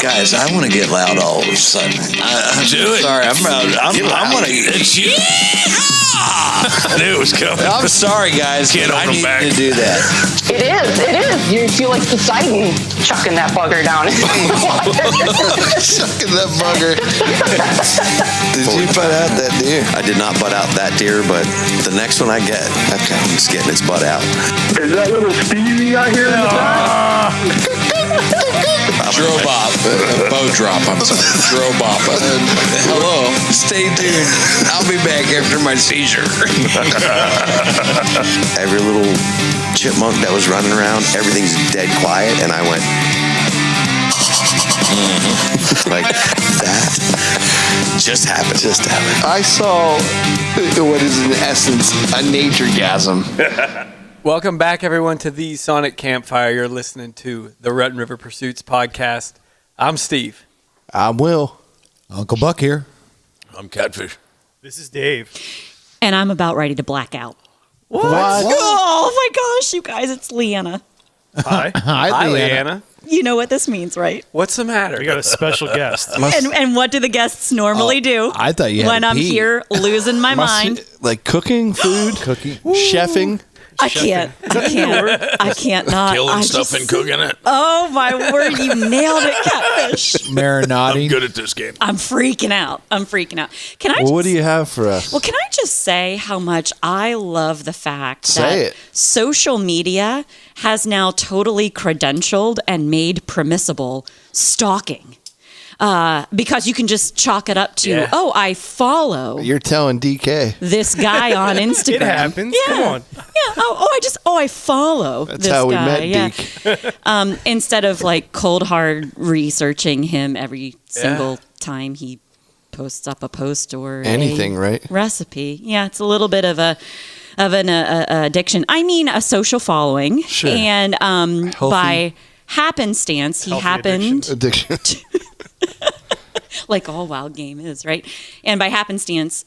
Guys, I want to get loud all of a sudden. Do it. Sorry, I'm going to. It's you. I knew it was coming. I'm sorry, guys. Can't I hold need them back. to do that. It is. You feel like Poseidon chucking that bugger down in the water. Sucking that bugger. Did you butt out that deer? I did not butt out that deer, but the next one I get, it's getting its butt out. Is that little Stevie out here in the back? Drobop. Bow drop, I'm sorry. Drobop. Hello. Stay tuned. I'll be back after my seizure. Every little chipmunk that was running around, everything's dead quiet, and I went like that. Just happened. I saw what is in essence a nature-gasm. Welcome back, everyone, to the Sonic Campfire. You're listening to the Rutten River Pursuits podcast. I'm Steve. I'm Will. Uncle Buck here. I'm Catfish. This is Dave. And I'm about ready to black out. What? Oh my gosh, you guys, it's Leanna. Hi. Hi, Leanna. You know what this means, right? What's the matter? We got a special guest. And what do the guests normally do? I thought you had when to I'm pee. here losing my mind. Like cooking, food, chefing. I can't not. Killing stuff and cooking it. Oh my word, you nailed it, Catfish. Marinati. I'm good at this game. I'm freaking out. Can I? Well, what do you have for us? Well, can I just say how much I love the fact Say that it. social media has now totally credentialed and made permissible stalking. Because you can just chalk it up to, I follow You're telling DK. this guy on Instagram. It happens. Yeah. Come on. Yeah. I follow That's this how we guy. met Deke. Instead of like cold hard researching him every single time he posts up a post or Anything, a right? recipe. Yeah, it's a little bit of an addiction. I mean, a social following. Sure. And by happenstance, he Healthy happened Addiction. like all wild game is, right? And by happenstance,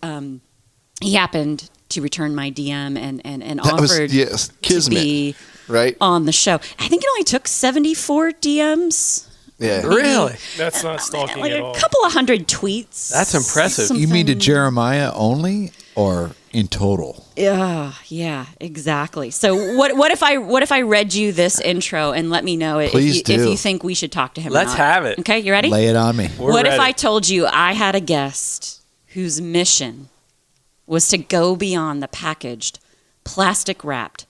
he happened to return my DM and offered to kismet, be right? on the show. I think it only took 74 DMs. Yeah. Really? That's not stalking Like at a all. couple of hundred tweets. That's impressive. You mean to Something- Jeremiah only or in total? Yeah, exactly. So what if I read you this intro and let me know if Please you do. think we should talk to him? Let's or not. have it. Okay, you ready? Lay it on me. We're What if ready. I told you I had a guest whose mission was to go beyond the packaged, plastic-wrapped,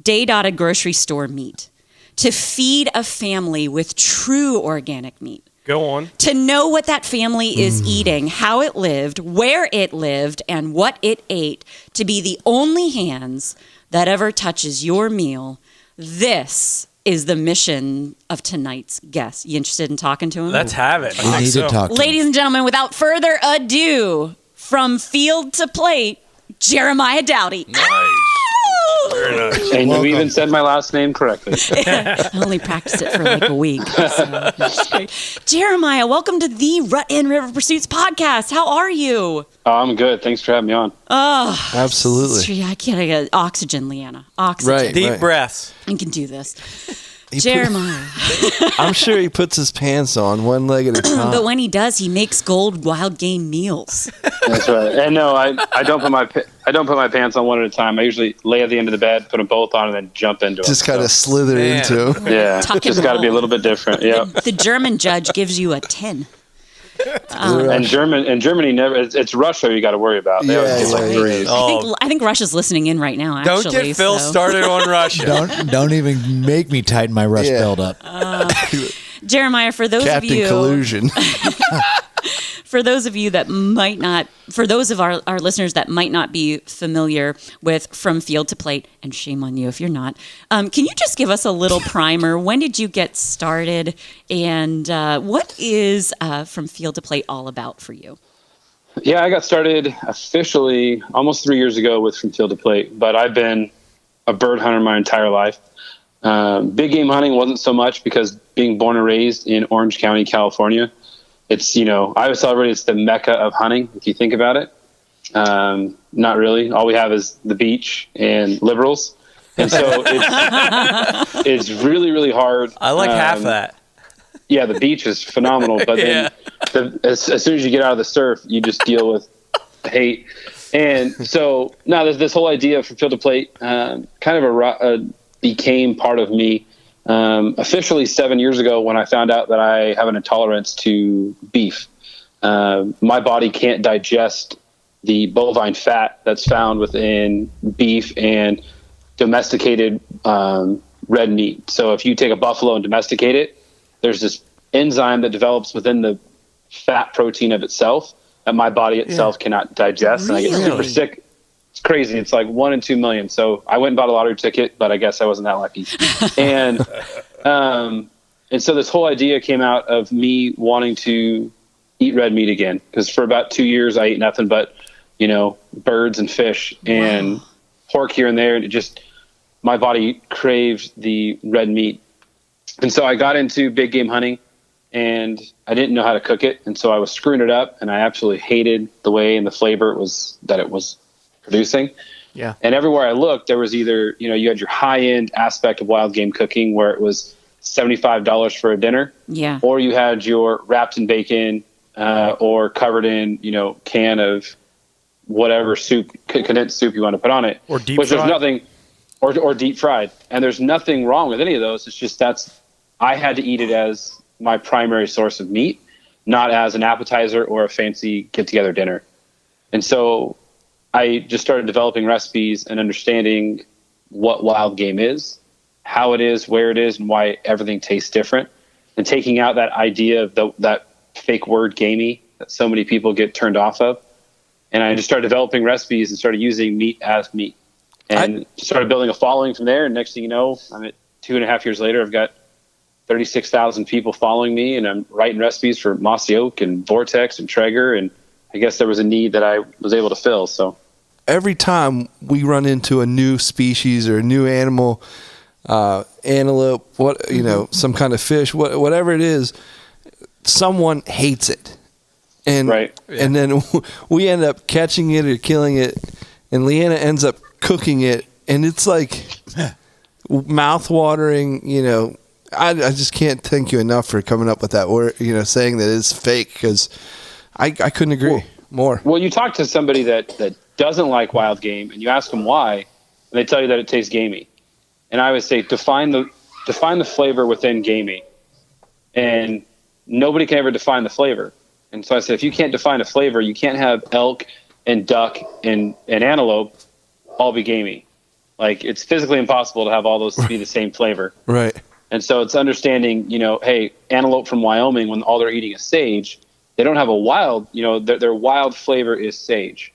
day-dotted grocery store meat, to feed a family with true organic meat, Go on. to know what that family is eating, how it lived, where it lived, and what it ate, to be the only hands that ever touches your meal. This is the mission of tonight's guest. You interested in talking to him? Let's have it. We need so. to talk to him. Ladies and gentlemen, without further ado, from field to plate, Jeremiah Doughty. Nice. Very nice. And you even said my last name correctly. I only practiced it for like a week. So that's great. Jeremiah, welcome to the Rutten River Pursuits podcast. How are you? Oh, I'm good. Thanks for having me on. Oh, Absolutely. I can't get oxygen, Leanna. Oxygen. Right. Deep breaths. I can do this. He Jeremiah. I'm sure he puts his pants on one leg at a time. But when he does, he makes gold wild game meals. That's right. And no, I don't put my pants on one at a time. I usually lay at the end of the bed, put them both on, and then jump into Just them. kind of slither Man. into him. Yeah, Tuck just and got to be a roll. little bit different. Yeah. The German judge gives you a 10. And Germany never. It's Russia you got to worry about. They always get like yeah, threes. I think Russia's listening in right now, actually. Don't get Phil so. started on Russia. Don't even make me tighten my rust belt up. Jeremiah, for those Captain of you Collusion. for those of you that might not, for those of our listeners that might not be familiar with From Field to Plate, and shame on you if you're not, can you just give us a little primer? When did you get started, and what is From Field to Plate all about for you? Yeah, I got started officially almost 3 years ago with From Field to Plate, but I've been a bird hunter my entire life. Big game hunting wasn't so much because being born and raised in Orange County, California, it's, I always celebrate it's the mecca of hunting, if you think about it. Not really. All we have is the beach and liberals. And so it's really, really hard. I like half that. Yeah, the beach is phenomenal, but then as soon as you get out of the surf, you just deal with hate. And so now there's this whole idea from field to plate kind of became part of me officially 7 years ago when I found out that I have an intolerance to beef. My body can't digest the bovine fat that's found within beef and domesticated red meat. So if you take a buffalo and domesticate it, there's this enzyme that develops within the fat protein of itself that my body itself cannot digest. Really? And I get super sick. It's crazy. It's like 1 in 2 million. So I went and bought a lottery ticket, but I guess I wasn't that lucky. And so this whole idea came out of me wanting to eat red meat again. Because for about 2 years, I ate nothing but, birds and fish and pork here and there. And it just, my body craved the red meat. And so I got into big game hunting, and I didn't know how to cook it. And so I was screwing it up, and I absolutely hated the way and the flavor it was producing. Yeah. And everywhere I looked, there was either, you had your high end aspect of wild game cooking where it was $75 for a dinner. Yeah. Or you had your wrapped in bacon, or covered in, can of whatever soup, condensed soup you want to put on it. Or deep Which fried. there's nothing, or deep fried. And there's nothing wrong with any of those. It's just I had to eat it as my primary source of meat, not as an appetizer or a fancy get-together dinner. And so I just started developing recipes and understanding what wild game is, how it is, where it is, and why everything tastes different. And taking out that idea of that fake word gamey that so many people get turned off of. And I just started developing recipes and started using meat as meat. And started building a following from there. And next thing you know, I'm at 2.5 years later, I've got 36,000 people following me, and I'm writing recipes for Mossy Oak and Vortex and Traeger. And I guess there was a need that I was able to fill. So every time we run into a new species or a new animal, antelope, some kind of fish, whatever it is, someone hates it. And and then we end up catching it or killing it, and Leanna ends up cooking it, and it's like mouth-watering, I just can't thank you enough for coming up with that word, saying that it's fake, because I couldn't agree more. Well, you talk to somebody that doesn't like wild game, and you ask them why, and they tell you that it tastes gamey. And I would say define the flavor within gamey, and nobody can ever define the flavor. And so I said, if you can't define a flavor, you can't have elk and duck and antelope all be gamey. Like, it's physically impossible to have all those be the same flavor. Right. And so it's understanding, hey, antelope from Wyoming, when all they're eating is sage, they don't have a wild, their wild flavor is sage.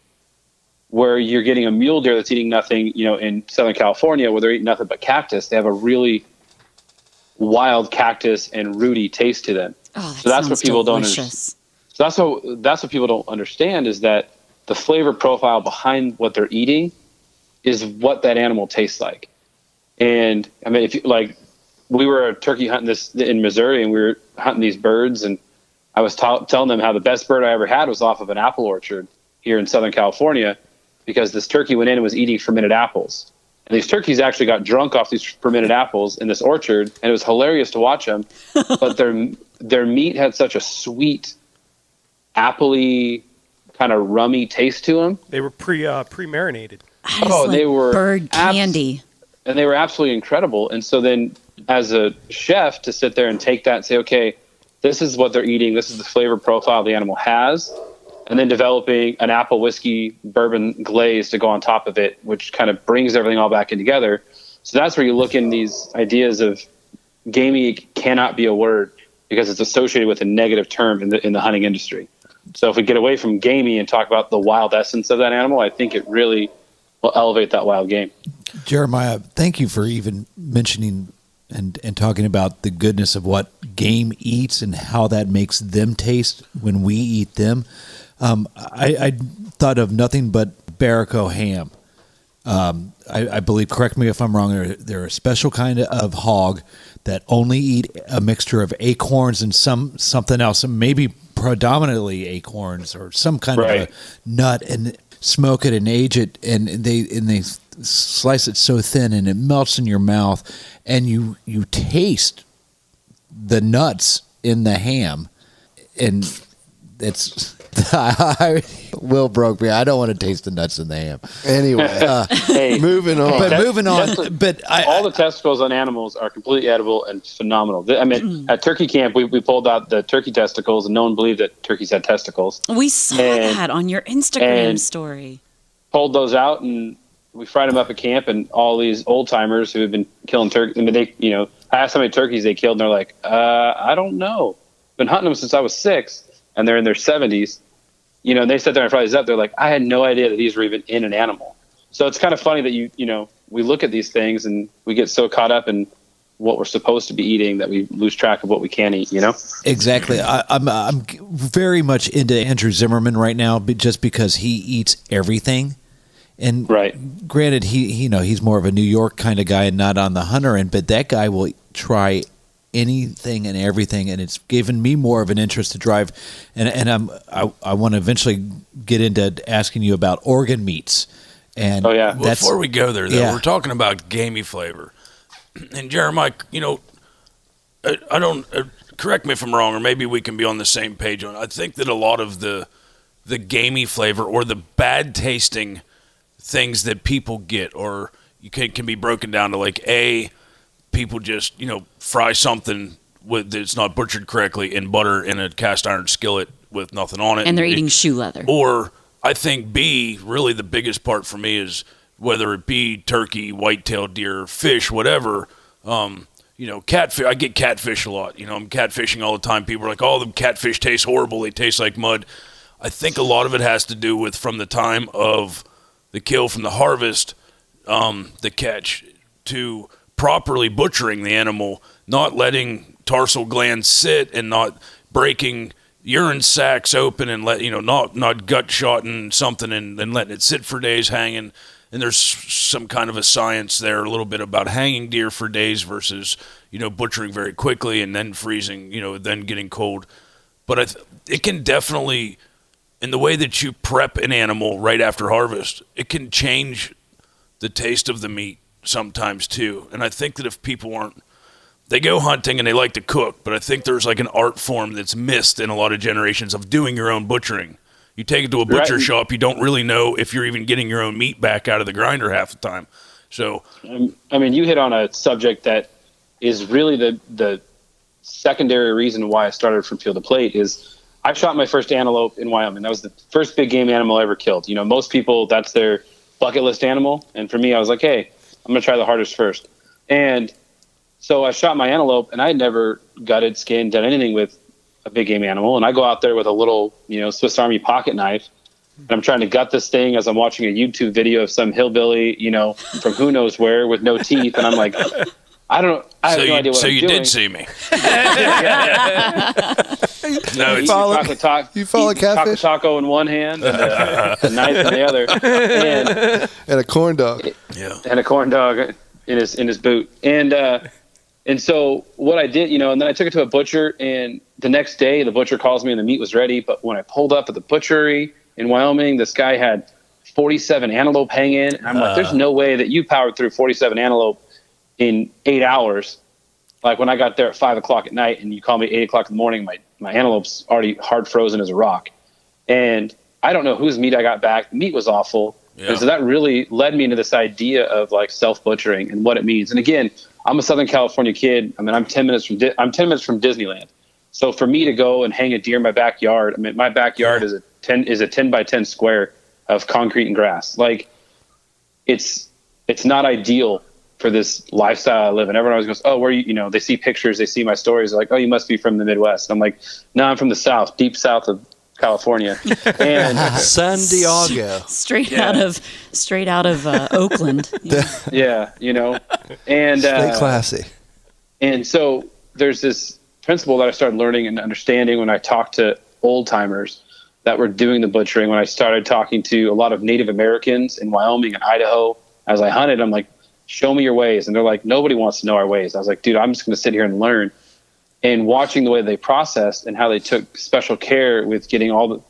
Where you're getting a mule deer that's eating nothing, in Southern California, where they're eating nothing but cactus, they have a really wild cactus and rooty taste to them. Oh, so that's what people don't understand. So that's what people don't understand, is that the flavor profile behind what they're eating is what that animal tastes like. And I mean, we were turkey hunting in Missouri, and we were hunting these birds, and I was telling them how the best bird I ever had was off of an apple orchard here in Southern California, because this turkey went in and was eating fermented apples. And these turkeys actually got drunk off these fermented apples in this orchard, and it was hilarious to watch them. But their meat had such a sweet, appley, kind of rummy taste to them. They were pre-marinated. They were bird candy. And they were absolutely incredible. And so then, as a chef, to sit there and take that and say, okay, this is what they're eating, this is the flavor profile the animal has, and then developing an apple whiskey bourbon glaze to go on top of it, which kind of brings everything all back in together. So that's where you look in these ideas of gamey cannot be a word, because it's associated with a negative term in the hunting industry. So if we get away from gamey and talk about the wild essence of that animal, I think it really will elevate that wild game. Jeremiah, thank you for even mentioning and talking about the goodness of what game eats and how that makes them taste when we eat them. I thought of nothing but Barraco ham. I believe, correct me if I'm wrong, they're a special kind of hog that only eat a mixture of acorns and something else, maybe predominantly acorns or some kind of a nut, and smoke it and age it, and they slice it so thin and it melts in your mouth, and you taste the nuts in the ham, and it's Will broke me. I don't want to taste the nuts in the ham. Anyway, Hey, moving on. But moving on. But all the testicles on animals are completely edible and phenomenal. I mean, at turkey camp, we pulled out the turkey testicles, and no one believed that turkeys had testicles. We saw that on your Instagram story. Pulled those out, and we fried them up at camp, and all these old timers who have been killing turkeys. I mean, I asked how many turkeys they killed, and they're like, I don't know. Been hunting them since I was 6, and they're in their 70s. And they sat there and fried these up. They're like, I had no idea that these were even in an animal. So it's kind of funny that we look at these things and we get so caught up in what we're supposed to be eating that we lose track of what we can eat. Exactly. I'm very much into Andrew Zimmerman right now, just because he eats everything. And right. Granted, he's more of a New York kind of guy and not on the hunter end, but that guy will try anything and everything, and it's given me more of an interest to drive. And I want to eventually get into asking you about organ meats. And before we go there, though, we're talking about gamey flavor. And Jeremiah, I don't correct me if I'm wrong, or maybe we can be on the same page on it. I think that a lot of the gamey flavor or the bad tasting things that people get, or can be broken down to like people just fry something that's not butchered correctly in butter in a cast iron skillet with nothing on it, and they're eating shoe leather. Or I think B, really the biggest part for me is whether it be turkey, white-tailed deer, fish, whatever. Catfish. I get catfish a lot. I'm catfishing all the time. People are like, "Oh, the catfish taste horrible. They taste like mud." I think a lot of it has to do with from the time of the kill, from the harvest, the catch, to properly butchering the animal, not letting tarsal glands sit and not breaking urine sacs open and not gut shotting something and letting it sit for days hanging. And there's some kind of a science there a little bit about hanging deer for days versus butchering very quickly and then freezing, then getting cold. But it can definitely, in the way that you prep an animal right after harvest, it can change the taste of the meat sometimes too. And I think that if people they go hunting and they like to cook, but I think there's like an art form that's missed in a lot of generations of doing your own butchering. You take it to a butcher shop, you don't really know if you're even getting your own meat back out of the grinder half the time. So, I mean, you hit on a subject that is really the secondary reason why I started From Field to Plate is I shot my first antelope in Wyoming. That was the first big game animal I ever killed. Most people, that's their bucket list animal. And for me, I was like, hey, I'm going to try the hardest first. And so I shot my antelope, and I had never gutted, skinned, done anything with a big game animal. And I go out there with a little, Swiss Army pocket knife, and I'm trying to gut this thing as I'm watching a YouTube video of some hillbilly, from who knows where with no teeth. And I'm like, I have no idea what I'm doing. So you did see me. No, you follow catfish? Taco in one hand and a knife in the other. And a corn dog. And a corn dog in his boot. And so what I did, and then I took it to a butcher, and the next day the butcher calls me and the meat was ready. But when I pulled up at the butchery in Wyoming, this guy had 47 antelope hanging. And I'm like, there's no way that you powered through 47 antelope in 8 hours. Like when I got there at 5 o'clock at night and you call me 8 o'clock in the morning, my antelope's already hard frozen as a rock. And I don't know whose meat I got back. The meat was awful. Yeah. And so that really led me into this idea of like self-butchering and what it means. And again, I'm a Southern California kid. I mean, I'm 10 minutes from Disneyland. So for me to go and hang a deer in my backyard, I mean, my backyard is a 10 by 10 square of concrete and grass. Like it's not ideal for this lifestyle I live in. Everyone always goes, oh, where you, they see pictures, they see my stories. They're like, oh, you must be from the Midwest. I'm like, no, I'm from the South, deep South of California. And San Diego. Straight out of Oakland. Yeah, and stay classy. And so there's this principle that I started learning and understanding when I talked to old timers that were doing the butchering. When I started talking to a lot of Native Americans in Wyoming and Idaho, as I hunted, I'm like, show me your ways. And they're like, nobody wants to know our ways. I was like, dude, I'm just going to sit here and learn. And watching the way they processed and how they took special care with getting all the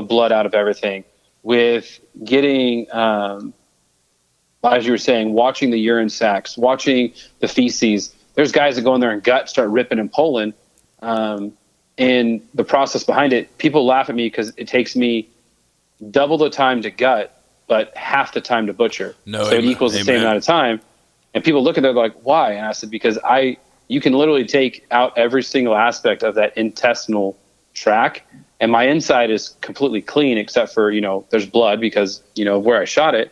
blood out of everything, with getting, as you were saying, watching the urine sacs, watching the feces. There's guys that go in there and start ripping and pulling. And the process behind it, people laugh at me because it takes me double the time to gut, but half the time to butcher. So it equals the same amount of time. And people look at it, they're like, why? And I said, because you can literally take out every single aspect of that intestinal tract, and my inside is completely clean except for, there's blood because, of where I shot it.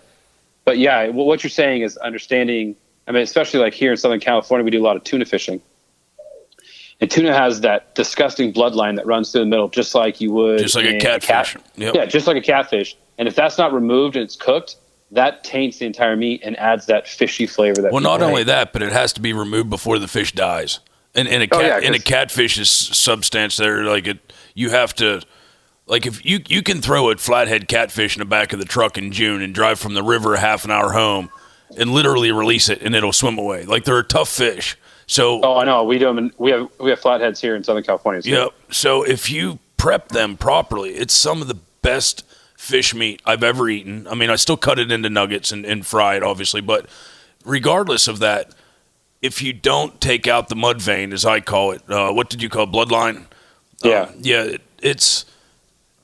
But yeah, what you're saying is understanding, especially like here in Southern California, we do a lot of tuna fishing. And tuna has that disgusting bloodline that runs through the middle, just like you would. Just like a catfish. Yep. Yeah, just like a catfish. And if that's not removed and it's cooked, that taints the entire meat and adds that fishy flavor. Well, not only that, but it has to be removed before the fish dies. And a catfish's substance there, you have to, if you can throw a flathead catfish in the back of the truck in June and drive from the river a half an hour home and literally release it and it'll swim away. They're a tough fish. So, I know we do them. We have flatheads here in Southern California. Yeah. So if you prep them properly, it's some of the best fish meat I've ever eaten. I still cut it into nuggets and fry it, obviously. But regardless of that, if you don't take out the mud vein, as I call it, what did you call it? Bloodline? Yeah. It's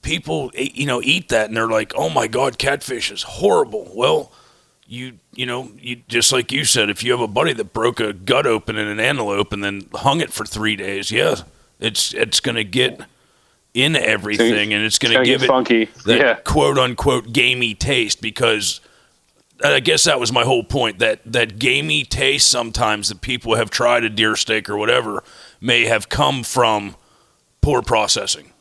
people, eat that and they're like, oh my God, catfish is horrible. Well, you just like you said, if you have a buddy that broke a gut open in an antelope and then hung it for 3 days, it's going to get in everything and it's going to give it funky. That quote unquote gamey taste, because I guess that was my whole point, that gamey taste sometimes that people have tried a deer steak or whatever may have come from poor processing.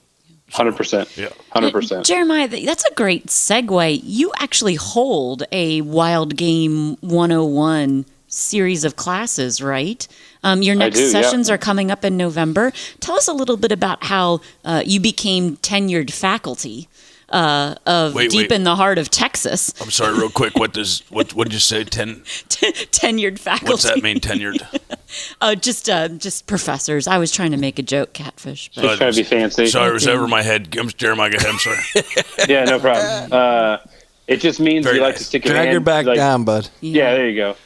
100%. Yeah. 100%. Jeremiah, that's a great segue. You actually hold a Wild Game 101 series of classes, right? Your next sessions are coming up in November. Tell us a little bit about how you became tenured faculty deep in the heart of Texas. I'm sorry, real quick. What did you say? Tenured faculty. What's that mean, tenured? Just professors. I was trying to make a joke, catfish. But just trying to be fancy. Sorry, it was over my head. Jeremiah, go ahead. I'm sorry. Yeah, no problem. It just means you like to stick your hand. Drag her back down, bud. Yeah, there you go.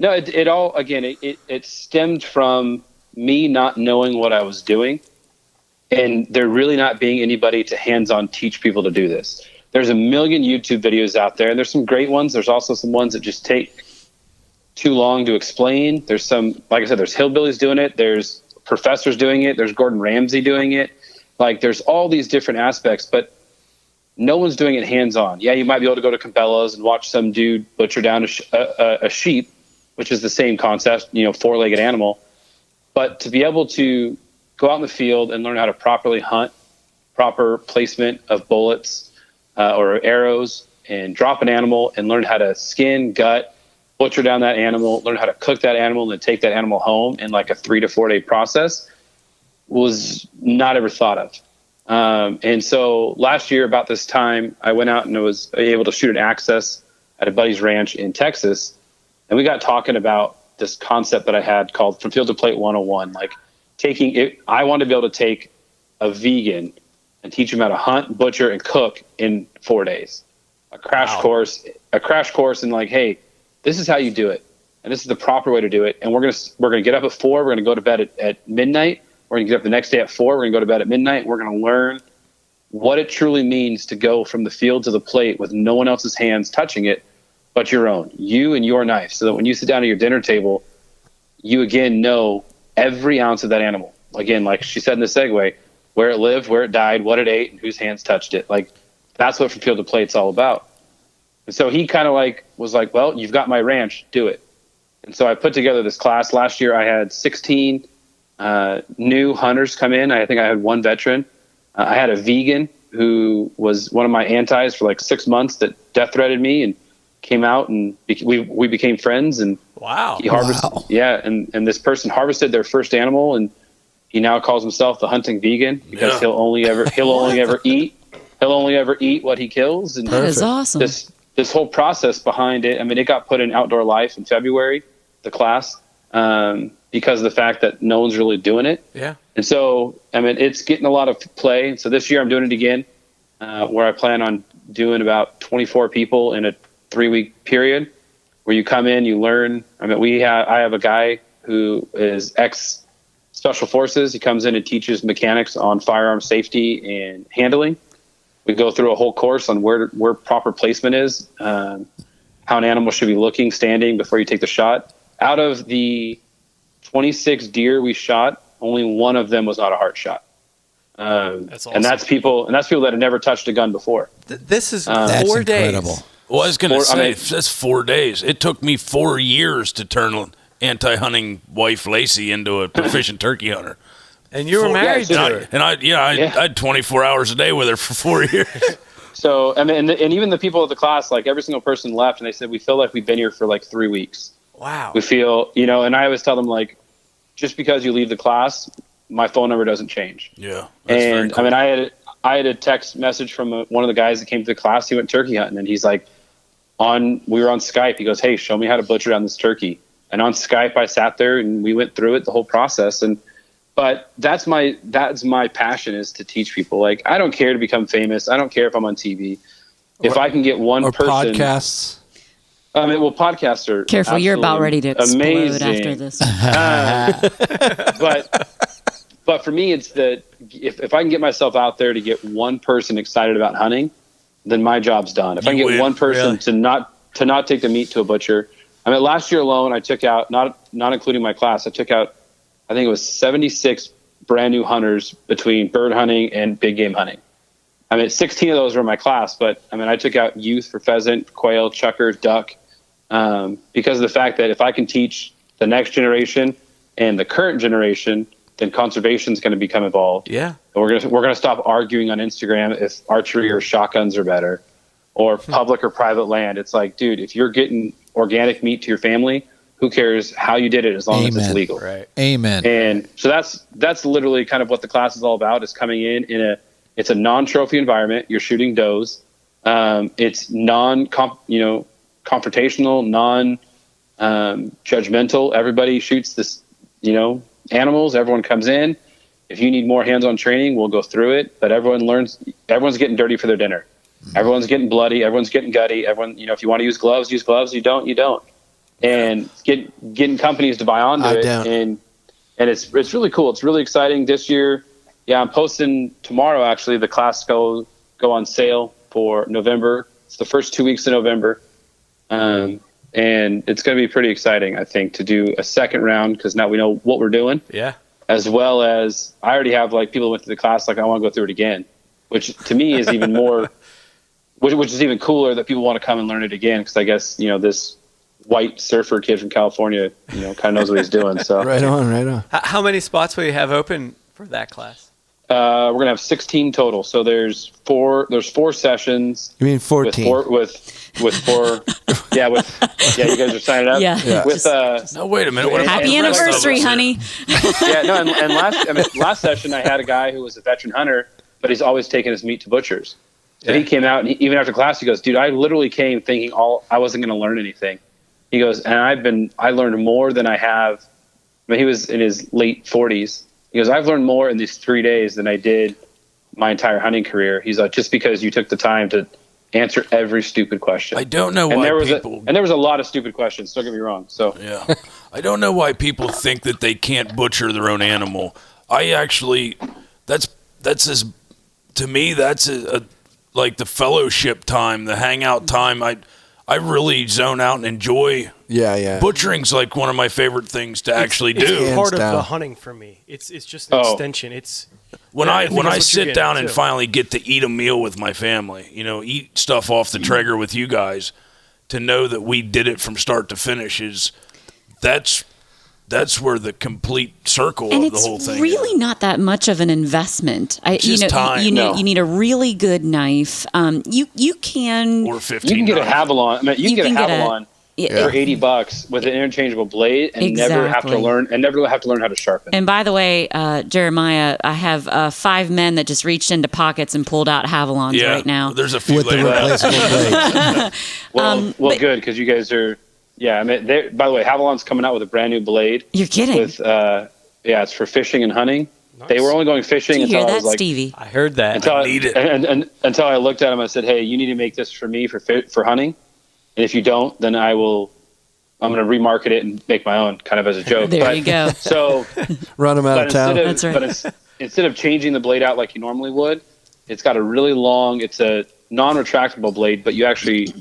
No, it all, again, it stemmed from me not knowing what I was doing, and there really not being anybody to hands-on teach people to do this. There's a million YouTube videos out there, and there's some great ones. There's also some ones that just take too long to explain. There's some, like I said, there's hillbillies doing it. There's professors doing it. There's Gordon Ramsay doing it. There's all these different aspects, but no one's doing it hands-on. Yeah, you might be able to go to Cabela's and watch some dude butcher down a sheep, which is the same concept, four-legged animal. But to be able to go out in the field and learn how to properly hunt, proper placement of bullets or arrows, and drop an animal and learn how to skin, gut, butcher down that animal, learn how to cook that animal, and then take that animal home in a 3 to 4 day process was not ever thought of. And so last year about this time, I went out and I was able to shoot an access at a buddy's ranch in Texas. And we got talking about this concept that I had called From Field to Plate 101, taking it. I wanted to be able to take a vegan and teach him how to hunt, butcher, and cook in 4 days. A crash course and hey, this is how you do it. And this is the proper way to do it. And we're going to get up at 4. We're going to go to bed at midnight. We're going to get up the next day at 4. We're going to go to bed at midnight. We're going to learn what it truly means to go from the field to the plate with no one else's hands touching it but your own, you and your knife, so that when you sit down at your dinner table, you again know every ounce of that animal. Again, like she said in the segue, where it lived, where it died, what it ate, and whose hands touched it. That's what From Field to Plate's all about. And so he kind of was like, well, you've got my ranch, do it. And so I put together this class. Last year I had 16 new hunters come in. I think I had 1 veteran. I had a vegan who was one of my antis for 6 months that death threatened me and came out, and we became friends. And wow, he harvested, and this person harvested their first animal, and he now calls himself the hunting vegan because he'll only ever eat what he kills. And that is awesome. This whole process behind it, it got put in Outdoor Life in February, the class, because of the fact that no one's really doing it. Yeah. And so, it's getting a lot of play. So this year I'm doing it again, where I plan on doing about 24 people in a 3-week period, where you come in, you learn. I have a guy who is Special Forces. He comes in and teaches mechanics on firearm safety and handling. We go through a whole course on where proper placement is, how an animal should be looking, standing before you take the shot. Out of the 26 deer we shot, only one of them was not a heart shot. That's awesome. And that's people that have never touched a gun before. This is That's 4 incredible. days. Well, I was going to say, I mean, that's 4 days. It took me 4 years to turn anti-hunting wife Lacey into a proficient turkey hunter. And you were married to her. And I had 24 hours a day with her for 4 years. So, I mean, and even the people at the class, like every single person left, and they said, we feel like we've been here for like 3 weeks. Wow. We feel, and I always tell them, like, just because you leave the class, my phone number doesn't change. Yeah. That's very And cool. I mean, I had a text message from one of the guys that came to the class. He went turkey hunting, and he's like, we were on Skype. He goes, hey, show me how to butcher down this turkey. And on Skype, I sat there and we went through it, the whole process. But that's my passion, is to teach people. Like, I don't care to become famous. I don't care if I'm on TV. If I can get one or person, podcasts. I mean, well, podcasts are Careful, you're about ready to explode amazing. after this. But for me, it's that if I can get myself out there to get one person excited about hunting, then my job's done. If I can get one person to not take the meat to a butcher. I mean, last year alone, I took out, not including my class, I took out, I think it was 76 brand new hunters between bird hunting and big game hunting. I mean, 16 of those were in my class, but I mean, I took out youth for pheasant, quail, chucker, duck, because of the fact that if I can teach the next generation and the current generation, then conservation is going to become involved. Yeah. We're going to stop arguing on Instagram if archery or shotguns are better, or public or private land. It's like, dude, if you're getting organic meat to your family, who cares how you did it, as long as it's legal. Right. Amen. And so that's literally kind of what the class is all about, is coming in it's a non-trophy environment. You're shooting does. It's confrontational, judgmental. Everybody shoots this, animals. Everyone comes in. If you need more hands-on training, we'll go through it. But everyone's getting dirty for their dinner. Everyone's getting bloody. Everyone's getting gutty. Everyone, if you want to use gloves, use gloves. You don't, you don't. And getting companies to buy onto it. And it's really cool. It's really exciting this year. Yeah, I'm posting tomorrow, actually. The class go on sale for November. It's the first 2 weeks of November. And it's going to be pretty exciting, I think, to do a second round, because now we know what we're doing. Yeah. As well as I already have people who went to the class, I want to go through it again, which to me is even more, which is even cooler that people want to come and learn it again. Because I guess, this white surfer kid from California, kind of knows what he's doing. So Right on. How many spots will you have open for that class? we're gonna have 16 total. So there's four sessions. You mean 14? With four. Yeah, you guys are signing up. Yeah. With no, wait a minute. What Happy anniversary, honey. Yeah, no, and last session I had a guy who was a veteran hunter, but he's always taken his meat to butchers. So he came out, and even after class, he goes, "Dude, I literally came thinking I wasn't going to learn anything." He goes, "And I learned more than I have." I mean, he was in his late 40s. He goes, "I've learned more in these 3 days than I did my entire hunting career." He's like, "Just because you took the time to answer every stupid question." I don't know why people... there was a lot of stupid questions, don't get me wrong. So yeah. I don't know why people think that they can't butcher their own animal. I actually, to me, that's like the fellowship time, the hangout time. I really zone out and enjoy. Yeah. Butchering's like one of my favorite things to actually do. It's part of the hunting for me. It's just an extension. It's when I sit down and finally get to eat a meal with my family, eat stuff off the Traeger with you guys, to know that we did it from start to finish that's where the complete circle and of the whole thing it's really not that much of an investment. Time. You need a really good knife. You can or 15. You can get a Havilon. I mean, you can get a Havilon for $80 with an interchangeable blade, and never have to learn how to sharpen. And by the way, Jeremiah, I have 5 men that just reached into pockets and pulled out Havilons right now. There's a few with the replaceable blades. Well, good, because you guys are. Yeah, I mean, by the way, Havilon's coming out with a brand new blade. You're kidding? With it's for fishing and hunting. Nice. They were only going fishing Did you until hear I was that, like, Stevie? I heard that. Until I need it. And until I looked at him, I said, "Hey, you need to make this for me for hunting, and if you don't, then I will I'm going to remarket it and make my own, kind of as a joke. There you go. So run them out of town. That's right. But instead of changing the blade out like you normally would, it's got a really long. It's a non-retractable blade, but you actually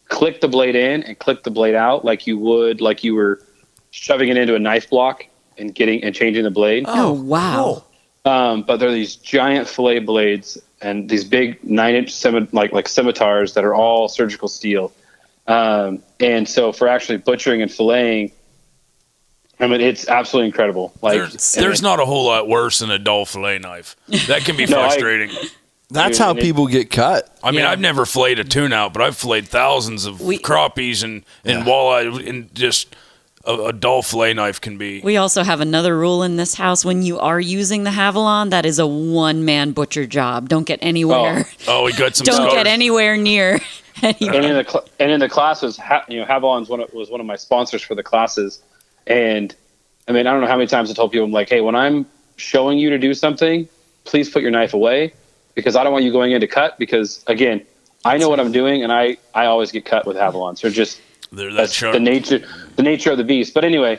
click the blade in and click the blade out like you would, like you were shoving it into a knife block and changing the blade. Oh, wow. But they're these giant fillet blades and these big 9-inch like scimitars that are all surgical steel. And so for actually butchering and filleting, I mean, it's absolutely incredible. Like there's not a whole lot worse than a dull fillet knife. That can be frustrating. That's how people get cut. I mean, I've never filleted a tune out, but I've filleted thousands of crappies and walleye, and just a dull fillet knife can be. We also have another rule in this house. When you are using the Havalon, that is a one-man butcher job. Don't get anywhere. Oh, we got some Don't scars. get anywhere near. And in the classes, Havalon's was one of my sponsors for the classes. And I mean, I don't know how many times I told people, I'm like, hey, when I'm showing you to do something, please put your knife away, because I don't want you going in to cut, because again, I know what I'm doing, and I always get cut with Havalons. That's the nature of the beast. But anyway,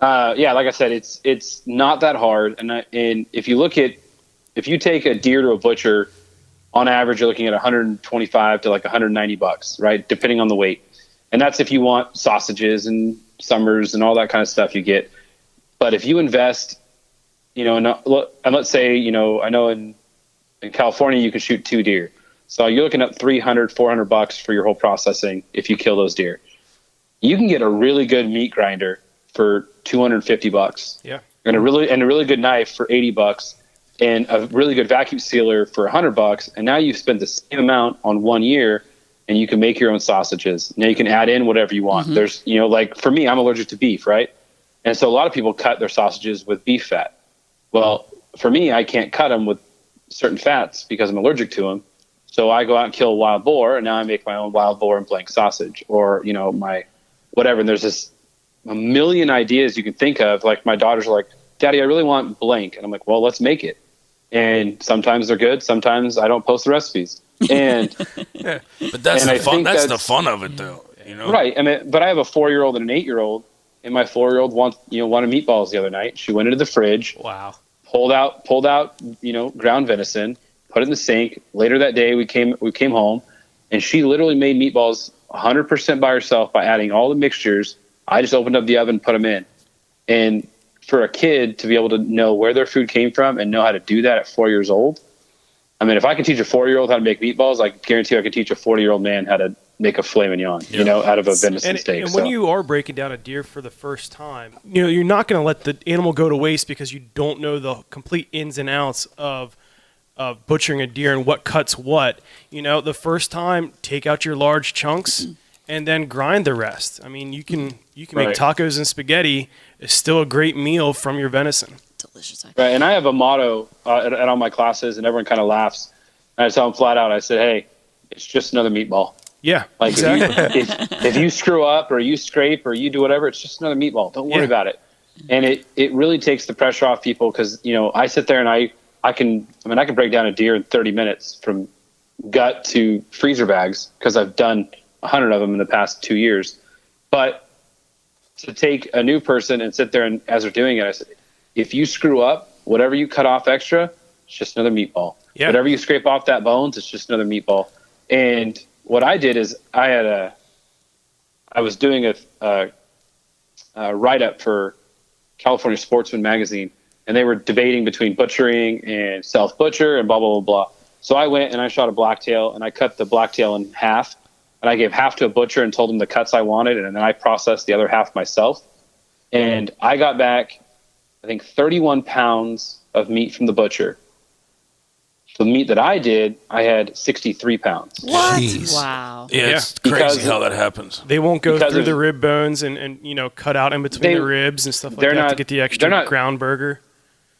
like I said, it's not that hard. And if you take a deer to a butcher, on average, you're looking at $125 to like $190, right? Depending on the weight. And that's if you want sausages and summers and all that kind of stuff you get. But if you invest, and let's say, I know in California, you can shoot 2 deer. So you're looking at $300, $400 for your whole processing if you kill those deer. You can get a really good meat grinder for $250. Yeah. And a really good knife for $80. And a really good vacuum sealer for $100, and now you've spent the same amount on 1 year, and you can make your own sausages. Now you can add in whatever you want. There's, like for me, I'm allergic to beef, right? And so a lot of people cut their sausages with beef fat. Well, for me, I can't cut them with certain fats because I'm allergic to them. So I go out and kill a wild boar, and now I make my own wild boar and blank sausage, or my whatever. And there's a million ideas you can think of. Like my daughters are like, Daddy, I really want blank, and I'm like, well, let's make it. And sometimes they're good. Sometimes I don't post the recipes. And but that's the fun. That's the fun of it, though. Right. I mean, but I have a 4-year-old and an 8-year-old, and my 4-year-old wanted meatballs the other night. She went into the fridge. Wow. Pulled out, ground venison, put it in the sink. Later that day, we came home, and she literally made meatballs 100% by herself by adding all the mixtures. I just opened up the oven, put them in, and for a kid to be able to know where their food came from and know how to do that at 4 years old. I mean, if I can teach a 4-year-old how to make meatballs, I guarantee I could teach a 40-year-old man how to make a filet mignon, out of a venison steak. And when you are breaking down a deer for the first time, you're not going to let the animal go to waste because you don't know the complete ins and outs of butchering a deer and what cuts what. The first time, take out your large chunks and then grind the rest. I mean, you can make tacos and spaghetti. It's still a great meal from your venison. Delicious. Right, and I have a motto at all my classes, and everyone kind of laughs. And I tell them flat out, I said, hey, it's just another meatball. Yeah, like exactly. if you screw up or you scrape or you do whatever, it's just another meatball. Don't worry about it. And it really takes the pressure off people because, I sit there and I can break down a deer in 30 minutes from gut to freezer bags because I've done 100 of them in the past 2 years. But to take a new person and sit there and as they're doing it, I said, if you screw up, whatever you cut off extra, it's just another meatball. Yeah. Whatever you scrape off that bones, it's just another meatball. And what I did is I was doing a write-up for California Sportsman magazine, and they were debating between butchering and self-butcher and blah, blah, blah, blah. So I went and I shot a blacktail, and I cut the blacktail in half, and I gave half to a butcher and told him the cuts I wanted, and then I processed the other half myself. And I got back, I think, 31 pounds of meat from the butcher. The meat that I did, I had 63 pounds. What? Jeez. Wow. Yeah, it's crazy how that happens. They won't go through the rib bones and cut out in between the ribs and stuff like that to get the extra ground burger.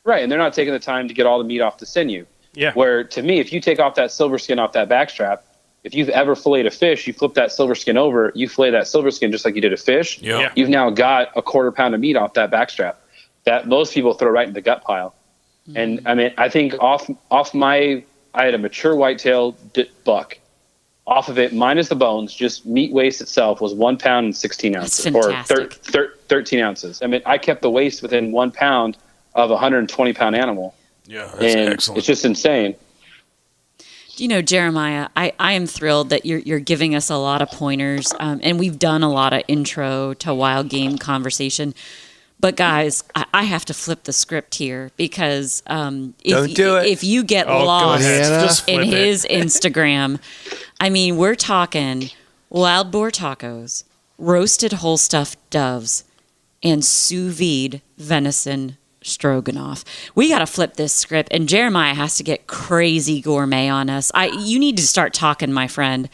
Right, and they're not taking the time to get all the meat off the sinew. Yeah. Where, to me, if you take off that silver skin off that backstrap, if you've ever filleted a fish, you flip that silver skin over, you fillet that silver skin just like you did a fish. Yeah. You've now got a quarter pound of meat off that backstrap that most people throw right in the gut pile. Mm-hmm. And I mean, I think I had a mature whitetail buck, off of it, minus the bones, just meat waste itself was 1 pound and 16 ounces, That's fantastic. or 13 ounces. I mean, I kept the waste within 1 pound of a 120-pound animal. Yeah, that's excellent. It's just insane. You know, Jeremiah, I am thrilled that you're giving us a lot of pointers, and we've done a lot of intro to wild game conversation. But guys, I have to flip the script here because if you get lost in his Instagram, I mean, we're talking wild boar tacos, roasted whole stuffed doves, and sous vide venison stroganoff. We got to flip this script, and Jeremiah has to get crazy gourmet on us. You need to start talking, my friend.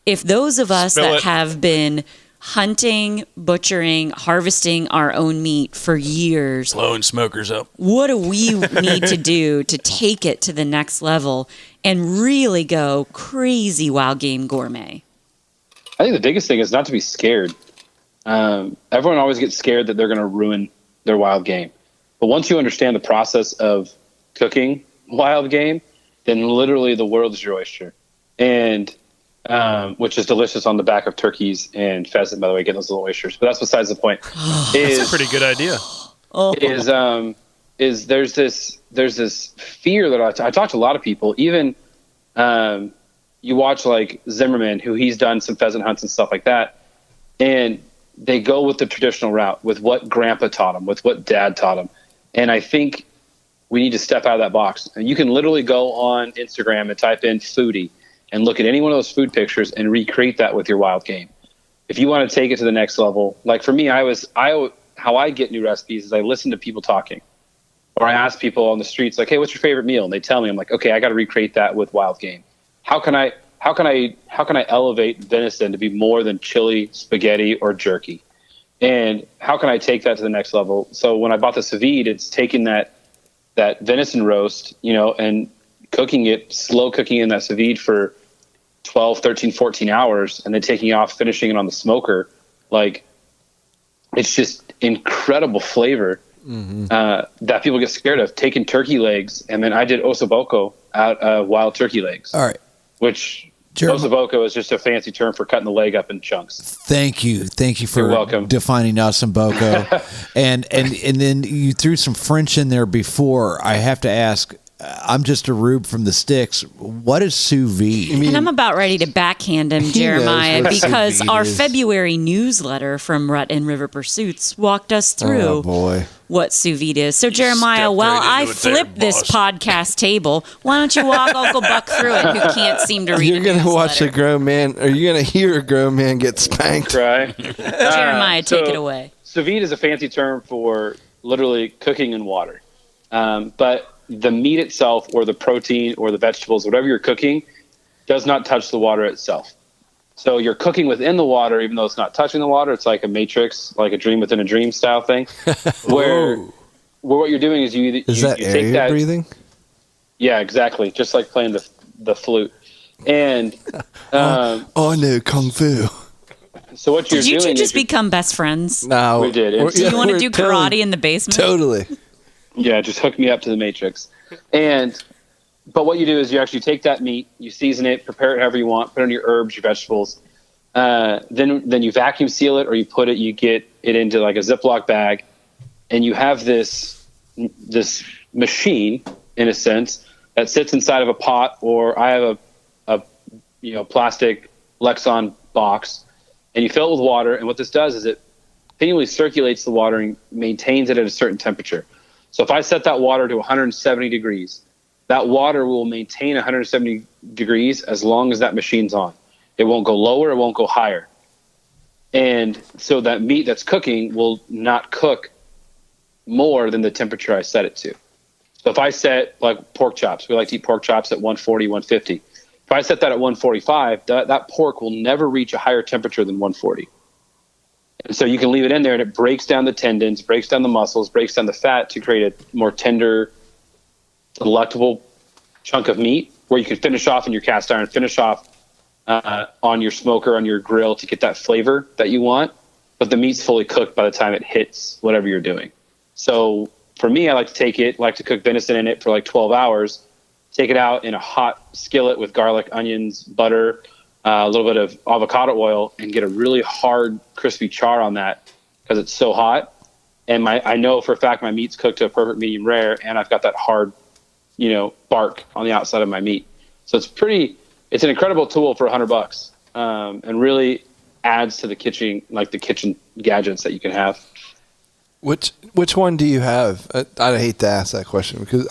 If those of us have been hunting, butchering, harvesting our own meat for years, blowing smokers up, what do we need to do to take it to the next level and really go crazy wild game gourmet? I think the biggest thing is not to be scared. Everyone always gets scared that they're going to ruin their wild game. But once you understand the process of cooking wild game, then literally the world is your oyster. And which is delicious on the back of turkeys and pheasant, by the way, getting those little oysters. But that's besides the point. That's a pretty good idea. Is there's this fear that I talk to a lot of people. Even you watch like Zimmerman, who he's done some pheasant hunts and stuff like that, and they go with the traditional route, with what grandpa taught them, with what dad taught them. And I think we need to step out of that box. And you can literally go on Instagram and type in foodie and look at any one of those food pictures and recreate that with your wild game. If you want to take it to the next level, like for me, how I get new recipes is I listen to people talking, or I ask people on the streets, like, hey, what's your favorite meal? And they tell me, I'm like, okay, I got to recreate that with wild game. How can I elevate venison to be more than chili, spaghetti, or jerky? And how can I take that to the next level? So when I bought the sous vide, it's taking that venison roast, and cooking it, slow cooking in that sous vide for 12, 13, 14 hours, and then taking it off, finishing it on the smoker. Like, it's just incredible flavor that people get scared of. Taking turkey legs, and then I did ossobuco out of wild turkey legs. All right. Which ossobuco is just a fancy term for cutting the leg up in chunks. Thank you for defining ossobuco. and then you threw some French in there before. I have to ask, I'm just a rube from the sticks. What is sous vide? And I'm about ready to backhand him, Jeremiah, because our February newsletter from Rut and River Pursuits walked us through what sous vide is. So, Jeremiah, while I flip this podcast table, why don't you walk Uncle Buck through it, who can't seem to read You're going to watch a grown man, or you're going to hear a grown man get spanked. Right. Jeremiah, take it away. Sous vide is a fancy term for literally cooking in water. But the meat itself, or the protein, or the vegetables, whatever you're cooking, does not touch the water itself. So you're cooking within the water, even though it's not touching the water. It's like a Matrix, like a dream within a dream style thing, where what you're doing is you take that breathing. Yeah, exactly. Just like playing the flute. And I know kung fu. So what you're doing? Did you two just become best friends? No, we did. Do you want to do karate in the basement? Totally. Yeah, just hook me up to the Matrix. But what you do is you actually take that meat, you season it, prepare it however you want, put on your herbs, your vegetables. Then you vacuum seal it, or you get it into like a Ziploc bag, and you have this machine, in a sense, that sits inside of a pot, or I have a plastic Lexan box, and you fill it with water. And what this does is it continually circulates the water and maintains it at a certain temperature. So if I set that water to 170 degrees, that water will maintain 170 degrees as long as that machine's on. It won't go lower, it won't go higher. And so that meat that's cooking will not cook more than the temperature I set it to. So if I set, like pork chops, we like to eat pork chops at 140, 150. If I set that at 145, that pork will never reach a higher temperature than 140. And so you can leave it in there, and it breaks down the tendons, breaks down the muscles, breaks down the fat to create a more tender, delectable chunk of meat, where you can finish off in your cast iron, finish off on your smoker, on your grill, to get that flavor that you want. But the meat's fully cooked by the time it hits whatever you're doing. So for me, I like to cook venison in it for like 12 hours, take it out in a hot skillet with garlic, onions, butter, a little bit of avocado oil, and get a really hard, crispy char on that because it's so hot. And I know for a fact my meat's cooked to a perfect medium rare, and I've got that hard, bark on the outside of my meat. So it's an incredible tool for $100, and really adds to the kitchen gadgets that you can have. Which one do you have? I hate to ask that question because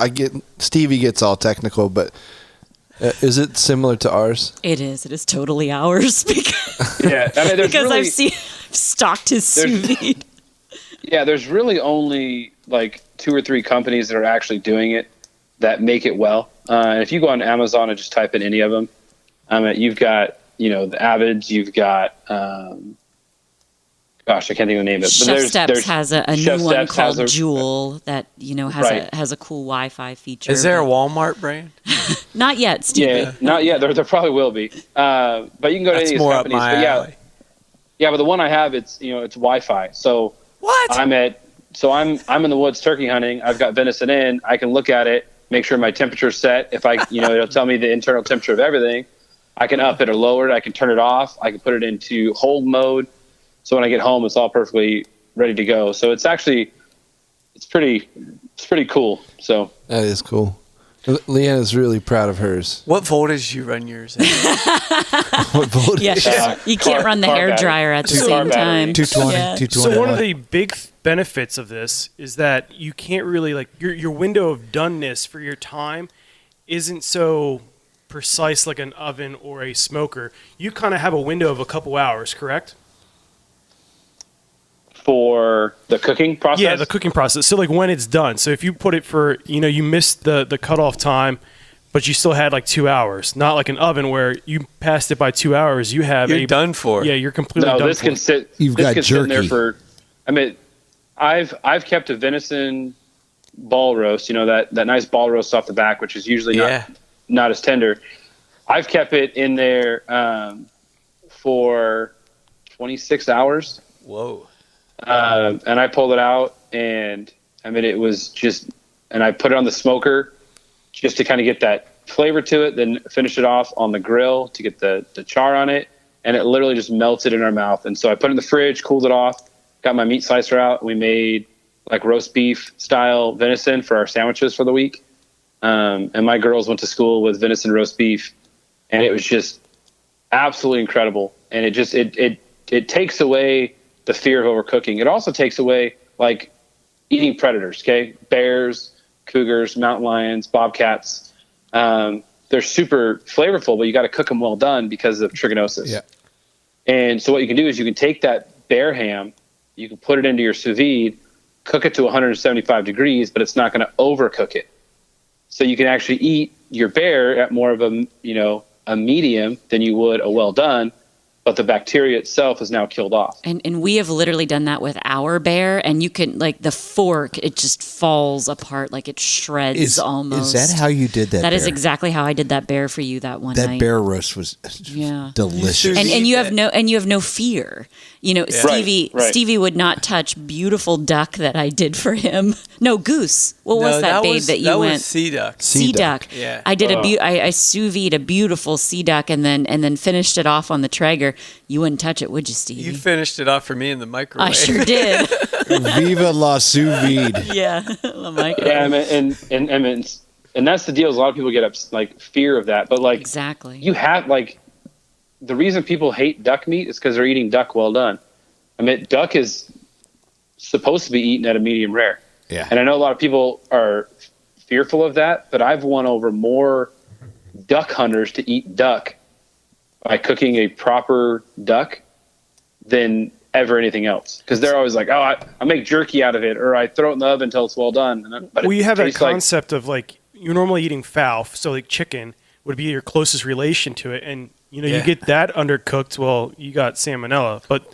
Stevie gets all technical, but is it similar to ours? It is. It is totally ours because, I've stocked his sous vide. Yeah, there's really only like 2 or 3 companies that are actually doing it that make it well. And if you go on Amazon and just type in any of them, you've got, the Avids, you've got, gosh, I can't think of the name of it. Chef Steps has a new one called Jewel that, has a cool Wi-Fi feature. Is there a Walmart brand? Not yet, Stevie. Yeah, not yet. There probably will be. But you can go to any of these companies. But the one I have, it's Wi-Fi. So what? I'm in the woods turkey hunting. I've got venison in. I can look at it, make sure my temperature's set. If it'll tell me the internal temperature of everything. I can up it or lower it. I can turn it off. I can put it into hold mode. So when I get home, it's all perfectly ready to go. So it's pretty cool. So that is cool. Leanna's really proud of hers. What voltage do you run yours at? What voltage? Yeah, you can't run the hair dryer at the same time. 220. So one of the big benefits of this is that you can't really your window of doneness for your time isn't so precise like an oven or a smoker. You kind of have a window of a couple hours, correct? For the cooking process? Yeah, the cooking process. So when it's done. So if you put it for, you missed the cutoff time, but you still had 2 hours. Not like an oven where you passed it by 2 hours. You're done for. Yeah, you're completely done this for. Can sit. You've this got can jerky. Sit in there I've kept a venison ball roast. That nice ball roast off the back, which is usually not as tender. I've kept it in there for 26 hours. Whoa. And I pulled it out, and it was and I put it on the smoker just to kind of get that flavor to it, then finish it off on the grill to get the char on it, and it literally just melted in our mouth. And so I put it in the fridge, cooled it off, got my meat slicer out, and we made roast beef style venison for our sandwiches for the week. And my girls went to school with venison roast beef, and it was just absolutely incredible. And it takes away the fear of overcooking. It also takes away eating predators. Okay, bears, cougars, mountain lions, bobcats. They're super flavorful, but you got to cook them well done because of trichinosis. Yeah. And so what you can do is you can take that bear ham, you can put it into your sous vide, cook it to 175 degrees, but it's not going to overcook it. So you can actually eat your bear at more of a medium than you would a well done. But the bacteria itself is now killed off. And we have literally done that with our bear, and you can the fork, it just falls apart, it shreds almost. Is that how you did that? That bear? is exactly how I did that bear for you that one night. That bear roast was delicious. And you have no fear. Stevie would not touch beautiful duck that I did for him. No, goose. What was that, babe, that you went? Was sea duck. Sea duck. Yeah. I did I sous vide a beautiful sea duck and then finished it off on the Traeger. You wouldn't touch it, would you, Stevie? You finished it off for me in the microwave. I sure did. Viva la sous vide. Yeah, la microwave. Yeah, and that's the deal. Is a lot of people get fear of that, but exactly. You have the reason people hate duck meat is because they're eating duck well done. Duck is supposed to be eaten at a medium rare. Yeah. And I know a lot of people are fearful of that, but I've won over more duck hunters to eat duck by cooking a proper duck than ever anything else. Because they're always I make jerky out of it, or I throw it in the oven until it's well done. But you have that concept of you're normally eating fowl, so chicken would be your closest relation to it, and you get that undercooked. Well, you got salmonella, but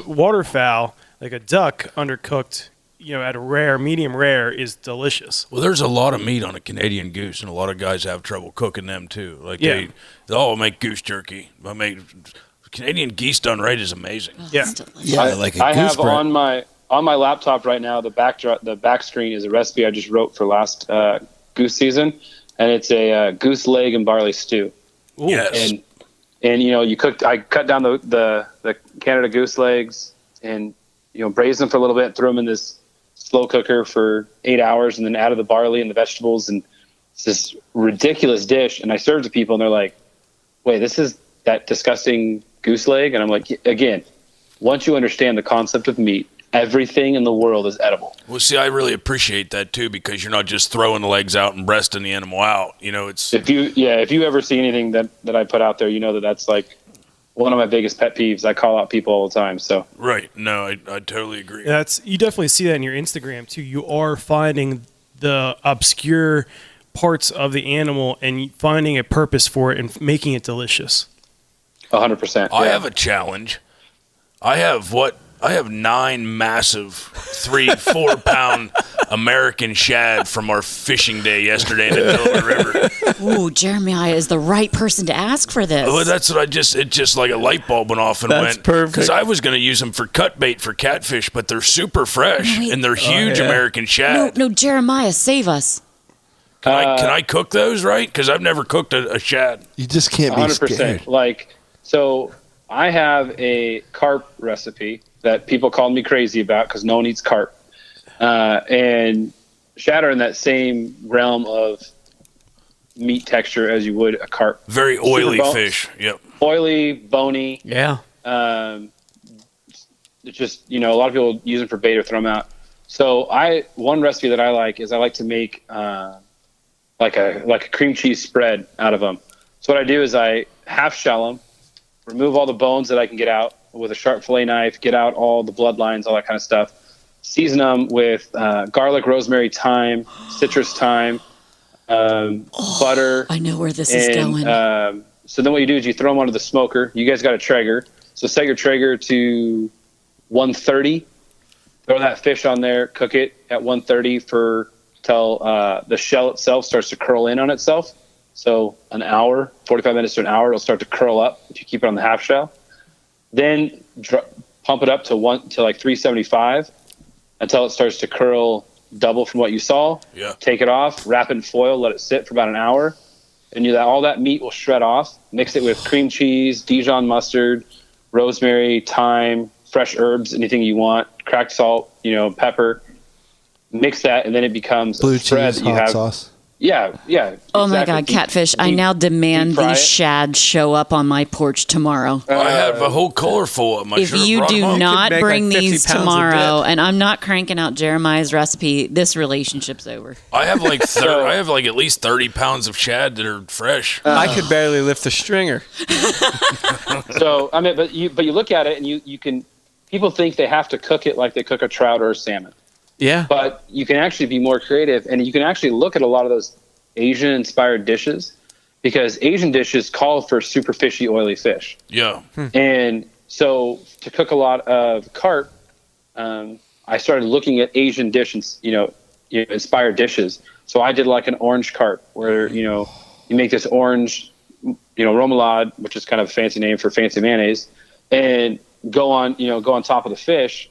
waterfowl, a duck undercooked, at a medium rare, is delicious. Well, there's a lot of meat on a Canadian goose, and a lot of guys have trouble cooking them too. They make goose jerky. Canadian geese done right is amazing. I have on my laptop right now the back screen is a recipe I just wrote for last goose season, and it's a goose leg and barley stew. Yes. And I cut down the Canada goose legs and braise them for a little bit, throw them in this slow cooker for 8 hours, and then added the barley and the vegetables, and it's this ridiculous dish. And I served to people, and they're like, "Wait, this is that disgusting goose leg?" And I'm like, again, once you understand the concept of meat, everything in the world is edible. Well, see, I really appreciate that too, because you're not just throwing the legs out and breasting the animal out. It's if you ever see anything that I put out there, that's like one of my biggest pet peeves. I call out people all the time. So right. No, I totally agree. You definitely see that in your Instagram too. You are finding the obscure parts of the animal and finding a purpose for it and making it delicious. 100%. I have a challenge. I have 9 massive 3-4 pound American shad from our fishing day yesterday in the Delaware River. Ooh, Jeremiah is the right person to ask for this. Well, that's what it just like a light bulb went off and That's went. perfect. Because I was going to use them for cut bait for catfish, but they're super fresh and they're huge American shad. No, Jeremiah, save us. Can I cook those right? Because I've never cooked a shad. You just can't be 100%. scared. So I have a carp recipe that people called me crazy about because no one eats carp. And shad are in that same realm of meat texture as you would a carp. Very oily fish. Yep. Oily, bony. Yeah. It's just, a lot of people use them for bait or throw them out. So one recipe that I like is I like to make like a cream cheese spread out of them. So what I do is I half shell them, remove all the bones that I can get out with a sharp fillet knife, get out all the bloodlines, all that kind of stuff. Season them with garlic, rosemary, thyme, citrus thyme, butter. I know where this is going. So then what you do is you throw them onto the smoker. You guys got a Traeger. So set your Traeger to 130. Throw that fish on there, cook it at 130 till the shell itself starts to curl in on itself. So an hour, 45 minutes to an hour, it'll start to curl up if you keep it on the half shell. Then pump it up to like 375 until it starts to curl double from what you saw. Yeah. Take it off, wrap it in foil, let it sit for about an hour, and all that meat will shred off. Mix it with cream cheese, Dijon mustard, rosemary, thyme, fresh herbs, anything you want, cracked salt, pepper. Mix that, and then it becomes Blue a spread cheese, that you hot have. sauce. Yeah. Oh my exactly. God, catfish! I now demand fry these it. shad show up on my porch tomorrow. I have a whole cooler full of them. If you do not make bring like 50 these pounds of tomorrow, dip. and I'm not cranking out Jeremiah's recipe, this relationship's over. I have like at least 30 pounds of shad that are fresh. I could barely lift a stringer. So but you look at it and you can. People think they have to cook it like they cook a trout or a salmon. Yeah. But you can actually be more creative, and you can actually look at a lot of those Asian-inspired dishes, because Asian dishes call for super fishy, oily fish. Yeah. And so to cook a lot of carp, I started looking at Asian dishes, inspired dishes. So I did like an orange carp, where you make this orange, remoulade, which is kind of a fancy name for fancy mayonnaise, and go on top of the fish,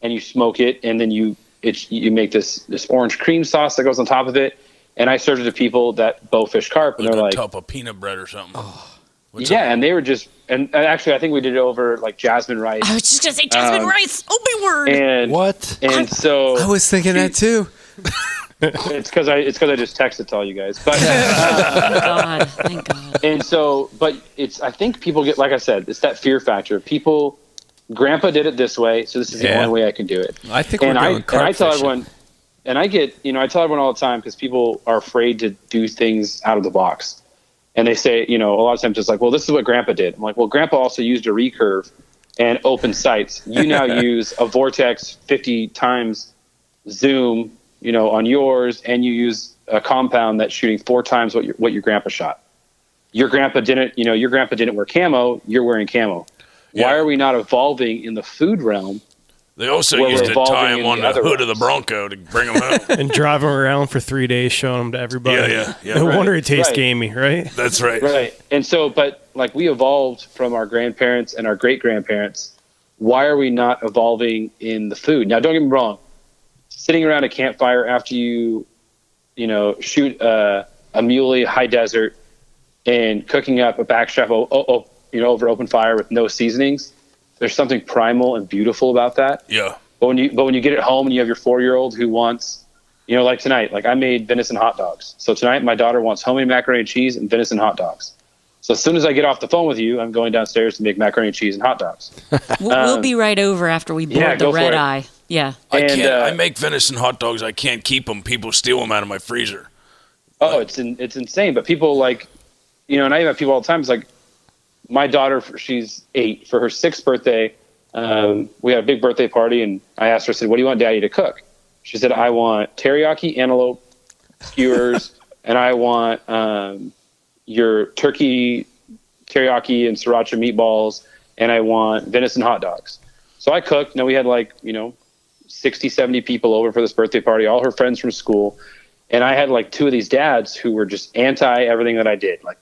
and you smoke it, and then you make this orange cream sauce that goes on top of it. And I served it to people that bowfish carp, and Like they're a like, cup of peanut bread or something. and they were just, and actually I think we did it over like jasmine rice. I was just gonna say jasmine rice. Oh my word! And What? And so I was thinking that too. it's because I just texted to all you guys, but Thank God. and so, but I think people get, like I said, it's that fear factor. Grandpa did it this way, so this is the only way I can do it. I think we're doing carp I tell fishing. everyone, and I tell everyone all the time, because people are afraid to do things out of the box. And they say, a lot of times it's like, well, this is what Grandpa did. I'm like, well, Grandpa also used a recurve and open sights. You now use a Vortex 50 times zoom, on yours, and you use a compound that's shooting 4 times what your grandpa shot. Your grandpa didn't wear camo. You're wearing camo. Yeah. Why are we not evolving in the food realm? They also Where used we're to tie evolving them in on the the other hood of the realms. Bronco to bring them home. And drive them around for 3 days, showing them to everybody. Yeah. No wonder it tastes Right. gamey, right? That's right. Right. And so, but like, we evolved from our grandparents and our great-grandparents. Why are we not evolving in the food? Now, don't get me wrong. Sitting around a campfire after you shoot a muley high desert and cooking up a backstrap over open fire with no seasonings. There's something primal and beautiful about that. Yeah. But when you get it home and you have your 4-year-old who wants, like tonight, like I made venison hot dogs. So tonight my daughter wants homemade macaroni and cheese and venison hot dogs. So as soon as I get off the phone with you, I'm going downstairs to make macaroni and cheese and hot dogs. We'll be right over after we board the red eye. Yeah. I make venison hot dogs. I can't keep them. People steal them out of my freezer. Oh, it's insane. But people like, and I even have people all the time. It's like my daughter, she's 8. For her 6th birthday, we had a big birthday party, and I asked her, I said, what do you want Daddy to cook? She said, I want teriyaki antelope skewers, and I want your turkey teriyaki and sriracha meatballs, and I want venison hot dogs. So I cooked. We had 60, 70 people over for this birthday party, all her friends from school. And I had 2 of these dads who were just anti everything that I did. Like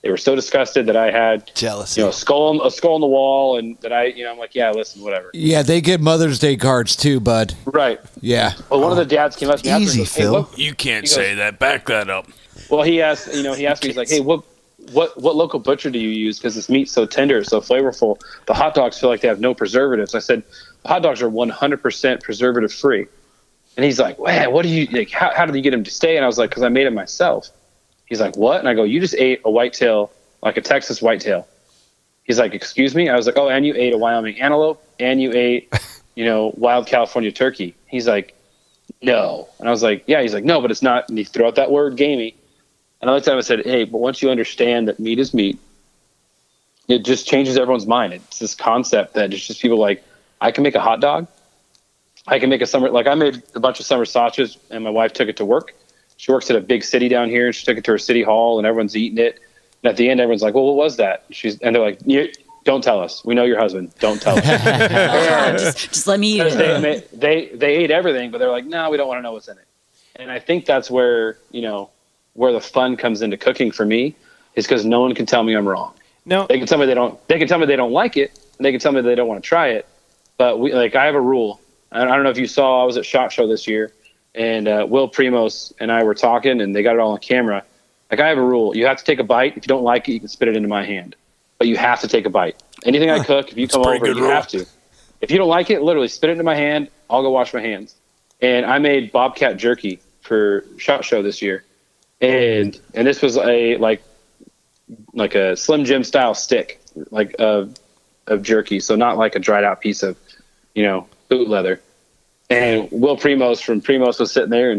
they were so disgusted that I had jealousy, a skull on the wall, and that I'm like, yeah, listen, whatever. Yeah, they get Mother's Day cards too, bud. Right. Yeah. Well, one of the dads came up to me after, easy, goes, hey, Phil. You can't say that. Back that up. Well, he asked me, he's like, hey, what local butcher do you use? Because this meat's so tender, so flavorful. The hot dogs feel like they have no preservatives. I said, the hot dogs are 100% preservative free. And he's like, wow, what do you like? How did you get him to stay? And I was like, because I made it myself. He's like, what? And I go, you just ate a whitetail, like a Texas whitetail. He's like, excuse me? I was like, oh, and you ate a Wyoming antelope, and you ate, wild California turkey. He's like, no. And I was like, yeah. He's like, no, but it's not. And he threw out that word, gamey. And I looked at him and said, hey, but once you understand that meat is meat, it just changes everyone's mind. It's this concept that it's just people like, I can make a hot dog. I can make I made a bunch of summer sausages, and my wife took it to work. She works at a big city down here, and she took it to her city hall, and everyone's eating it. And at the end, everyone's like, well, what was that? And they're like, don't tell us. We know your husband. Don't tell us. just let me eat it. They ate everything, but they're like, no, we don't want to know what's in it. And I think that's where, where the fun comes into cooking for me, is because no one can tell me I'm wrong. No, they can tell me they don't like it, and they can tell me they don't want to try it. But I have a rule. I don't know if you saw, I was at SHOT Show this year, and Will Primos and I were talking, and they got it all on camera. I have a rule. You have to take a bite. If you don't like it, you can spit it into my hand. But you have to take a bite. Anything I cook, if you come over, you have to. If you don't like it, literally spit it into my hand. I'll go wash my hands. And I made bobcat jerky for SHOT Show this year. And this was a like a Slim Jim style stick, of jerky. So not like a dried out piece of, boot leather. And Will Primos from Primos was sitting there,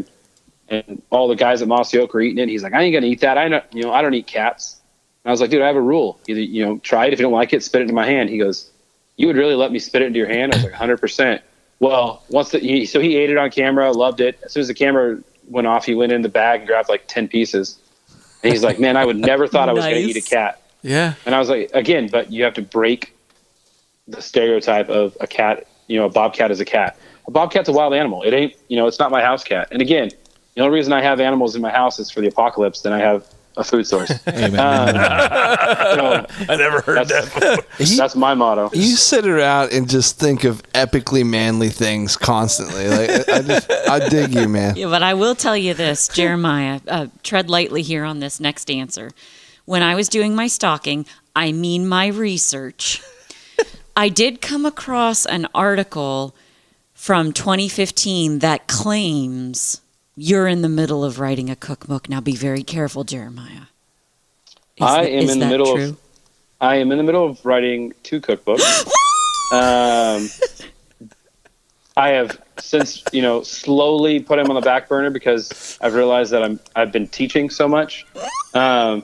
and all the guys at Mossy Oak were eating it. He's like, I ain't gonna eat that. I don't eat cats. And I was like, dude, I have a rule. Either try it. If you don't like it, spit it into my hand. He goes, you would really let me spit it into your hand? I was like, 100%. Well, so he ate it on camera, loved it. As soon as the camera went off, he went in the bag and grabbed 10 pieces. And he's like, man, I would never thought I was gonna eat a cat. Yeah. And I was like, again, but you have to break the stereotype of a cat. A bobcat is a cat. A bobcat's a wild animal. It ain't, it's not my house cat. And again, the only reason I have animals in my house is for the apocalypse. Then I have a food source. Amen. I never heard that before. That's my motto. You sit around and just think of epically manly things constantly. I dig you, man. Yeah, but I will tell you this, Jeremiah, tread lightly here on this next answer. When I was doing my stalking, I mean my research, I did come across an article from 2015 that claims you're in the middle of writing a cookbook. Now be very careful, Jeremiah. I am in the middle of writing 2 cookbooks. I have since, slowly put them on the back burner because I've realized that I've been teaching so much. But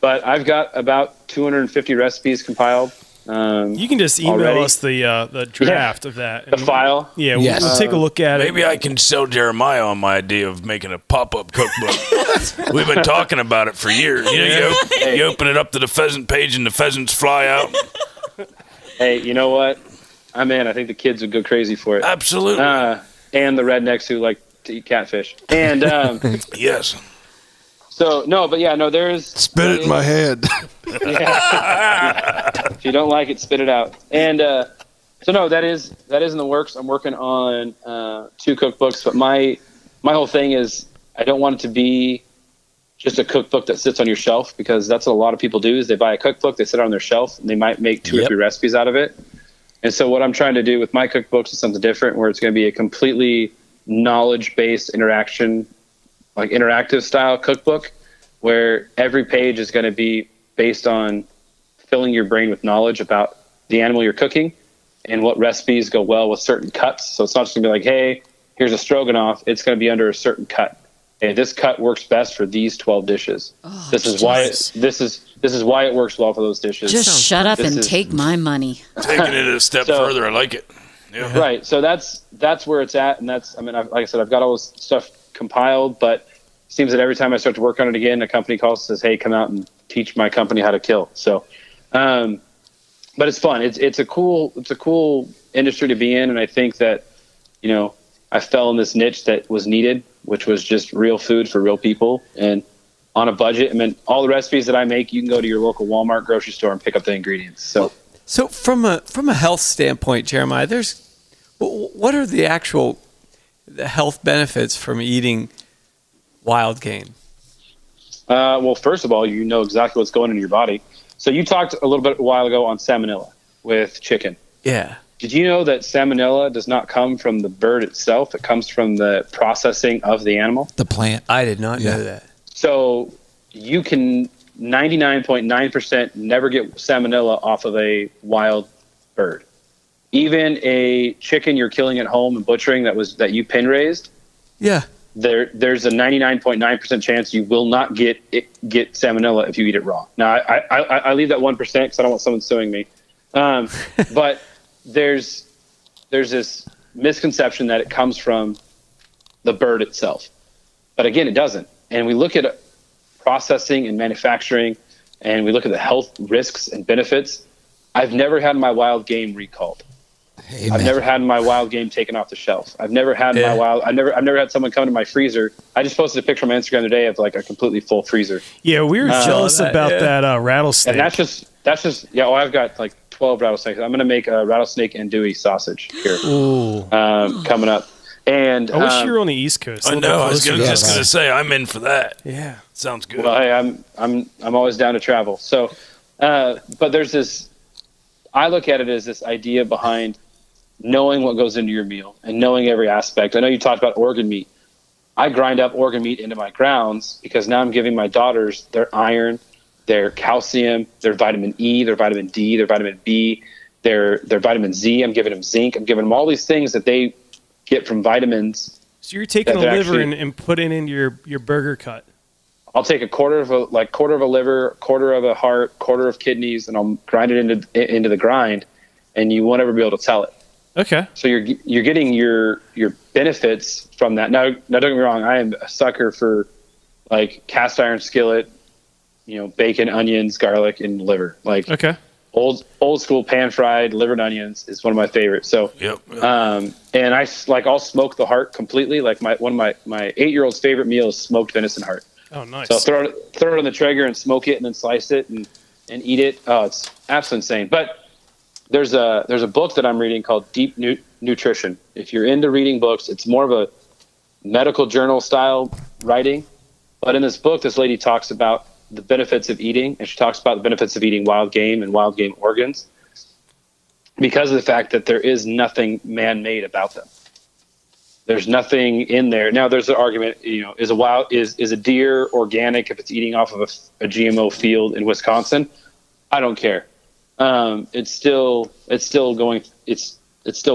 I've got about 250 recipes compiled. You can just email us the draft of that. The file? Yeah, we'll take a look at it. Maybe I can sell Jeremiah on my idea of making a pop-up cookbook. We've been talking about it for years. You open it up to the pheasant page and the pheasants fly out. Hey, you know what? I'm in. I think the kids would go crazy for it. Absolutely. And the rednecks who like to eat catfish. And yes. So there's spit it in my head. Yeah. If you don't like it, spit it out. And that is in the works. I'm working on 2 cookbooks, but my whole thing is I don't want it to be just a cookbook that sits on your shelf, because that's what a lot of people do is they buy a cookbook, they sit it on their shelf, and they might make 2 or 3 recipes out of it. And so what I'm trying to do with my cookbooks is something different, where it's going to be a completely knowledge-based interaction, like interactive style cookbook, where every page is going to be based on filling your brain with knowledge about the animal you're cooking and what recipes go well with certain cuts. So it's not just going to be like, hey, here's a stroganoff. It's going to be under a certain cut. Hey, this cut works best for these 12 dishes. Oh, this is why this is why it works well for those dishes. Just shut up and take my money. Taking it a step further, I like it. Yeah. Right. So that's where it's at, and that's, I mean, like I said, I've got all this stuff compiled, but it seems that every time I start to work on it again, a company calls and says, "Hey, come out and teach my company how to kill." So, but it's fun. It's a cool industry to be in, and I think that, you know, I fell in this niche that was needed, which was just real food for real people and on a budget. I mean, all the recipes that I make, you can go to your local Walmart grocery store and pick up the ingredients. So from a health standpoint, Jeremiah, what are the health benefits from eating wild game? Well, first of all, you know exactly what's going into your body. So you talked a little bit a while ago on salmonella with chicken. Yeah. Did you know that salmonella does not come from the bird itself? It comes from the processing of the animal. The plant. I did not know that. So you can 99.9% never get salmonella off of a wild bird. Even a chicken you're killing at home and butchering that you pin raised. Yeah. There's a 99.9% chance you will not get salmonella if you eat it raw. Now I leave that 1% because I don't want someone suing me. But there's this misconception that it comes from the bird itself, but again, it doesn't. And we look at processing and manufacturing, and we look at the health risks and benefits. I've never had my wild game recalled. Amen. I've never had my wild game taken off the shelf. I've never had I've never had someone come to my freezer. I just posted a picture on my Instagram today of like a completely full freezer. Yeah, we were jealous about that rattlesnake. And that's just yeah. I've got like 12 rattlesnakes. I'm gonna make a rattlesnake andouille sausage here coming up. And I wish you were on the East Coast. I know. I was just gonna say I'm in for that. Yeah, sounds good. Well, hey, I'm always down to travel. So, but there's this. I look at it as this idea behind knowing what goes into your meal and knowing every aspect. I know you talked about organ meat. I grind up organ meat into my grounds because now I'm giving my daughters their iron, their calcium, their vitamin E, their vitamin D, their vitamin B, their vitamin Z. I'm giving them zinc. I'm giving them all these things that they get from vitamins. So you're taking a liver and putting in your burger cut. I'll take a quarter of a liver, quarter of a heart, quarter of kidneys, and I'll grind it into the grind, and you won't ever be able to tell it. Okay. So you're getting your benefits from that. Now don't get me wrong, I am a sucker for like cast iron skillet, you know, bacon, onions, garlic, and liver. Like old school pan fried liver and onions is one of my favorites. So and I'll smoke the heart completely. Like one of my 8-year-old's favorite meal is smoked venison heart. Oh, nice. So throw it on the Traeger and smoke it and then slice it and eat it. Oh, it's absolutely insane. But there's a book that I'm reading called Deep Nutrition. If you're into reading books, it's more of a medical journal style writing. But in this book, this lady talks about the benefits of eating, and she talks about the benefits of eating wild game and wild game organs because of the fact that there is nothing man-made about them. There's nothing in there. Now, there's an argument, you know, is a deer organic if it's eating off of a GMO field in Wisconsin? I don't care. It's still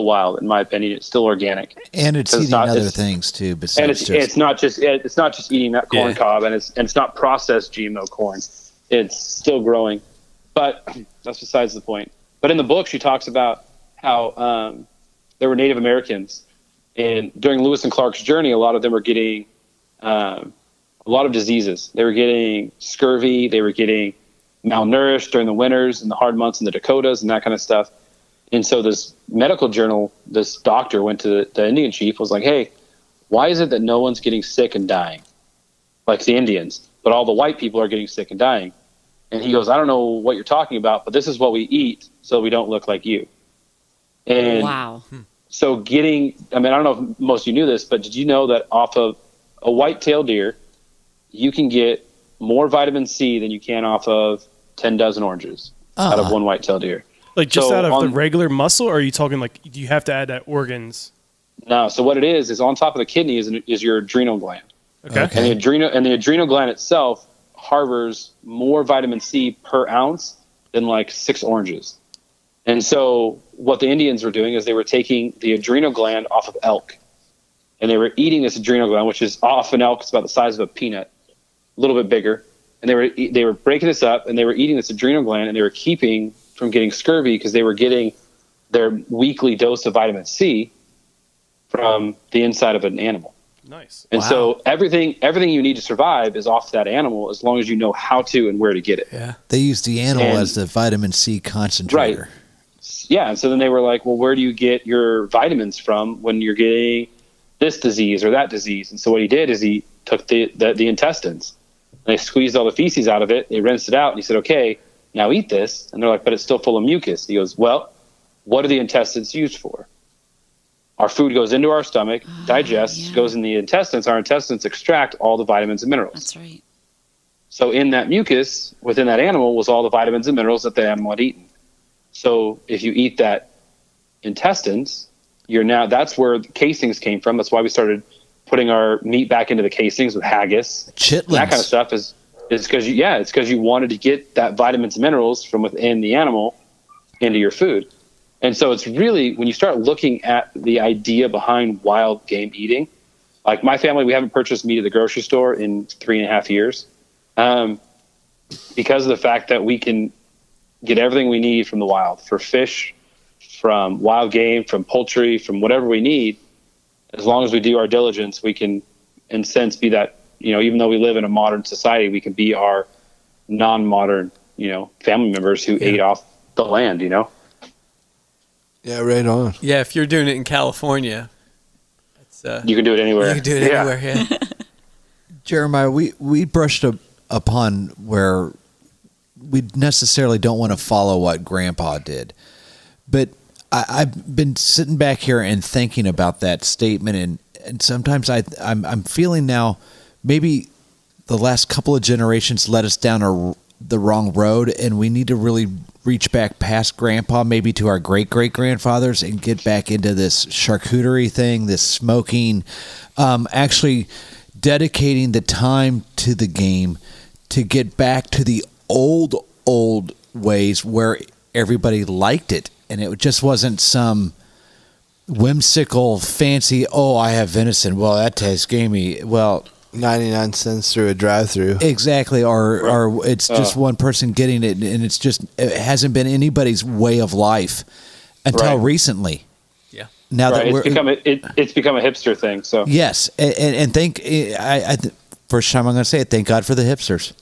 wild in my opinion. It's still organic, and it's eating other things too. Besides, and it's not just eating that corn cob, and it's not processed GMO corn. It's still growing, but that's besides the point. But in the book, she talks about how there were Native Americans, and during Lewis and Clark's journey, a lot of them were getting a lot of diseases. They were getting scurvy. They were getting malnourished during the winters and the hard months in the Dakotas and that kind of stuff. And so this medical journal, this doctor went to the Indian chief, was like, hey, why is it that no one's getting sick and dying like the Indians, but all the white people are getting sick and dying? And he goes, I don't know what you're talking about, but this is what we eat so we don't look like you. And wow. So I don't know if most of you knew this, but did you know that off of a white-tailed deer, you can get more vitamin C than you can off of 10 dozen oranges out of one white-tailed deer. Like just So out of the on- regular muscle, or are you talking like, do you have to add that organs? No, so what it is on top of the kidney is your adrenal gland. Okay. And the adrenal gland itself harbors more vitamin C per ounce than like 6 oranges. And so what the Indians were doing is they were taking the adrenal gland off of elk, and they were eating this adrenal gland, which is off an elk. It's about the size of a peanut, a little bit bigger. And they were breaking this up, and they were eating this adrenal gland, and they were keeping from getting scurvy because they were getting their weekly dose of vitamin C from the inside of an animal. Nice. And so everything you need to survive is off that animal, as long as you know how to and where to get it. Yeah. They use the animal as the vitamin C concentrator. Right. Yeah. And so then they were like, well, where do you get your vitamins from when you're getting this disease or that disease? And so what he did is he took the intestines, and they squeezed all the feces out of it. They rinsed it out, and he said, okay, now eat this. And they're like, but it's still full of mucus. He goes, well, what are the intestines used for? Our food goes into our stomach, digests, goes in the intestines. Our intestines extract all the vitamins and minerals. That's right. So in that mucus, within that animal, was all the vitamins and minerals that the animal had eaten. So if you eat that intestines, that's where the casings came from. That's why we started putting our meat back into the casings with haggis. Chitlins. That kind of stuff is because it's because you wanted to get that vitamins and minerals from within the animal into your food. And so it's really, when you start looking at the idea behind wild game eating, like my family, we haven't purchased meat at the grocery store in 3.5 years, because of the fact that we can get everything we need from the wild, for fish, from wild game, from poultry, from whatever we need. As long as we do our diligence, we can, in a sense, be that, even though we live in a modern society, we can be our non-modern, family members who ate off the land, Yeah, right on. Yeah, if you're doing it in California, you can do it anywhere. You can do it anywhere, yeah. Jeremiah, we brushed upon where we necessarily don't want to follow what Grandpa did. But I've been sitting back here and thinking about that statement, and sometimes I'm feeling now maybe the last couple of generations led us down the wrong road, and we need to really reach back past Grandpa, maybe to our great-great-grandfathers, and get back into this charcuterie thing, this smoking, actually dedicating the time to the game to get back to the old ways where everybody liked it, and it just wasn't some whimsical, fancy, I have venison, well, that tastes gamey. Well, 99 cents through a drive-through. Exactly, or it's just one person getting it, and it hasn't been anybody's way of life until recently. Yeah. Now that it's become a hipster thing. So yes, and first time I'm going to say it. Thank God for the hipsters.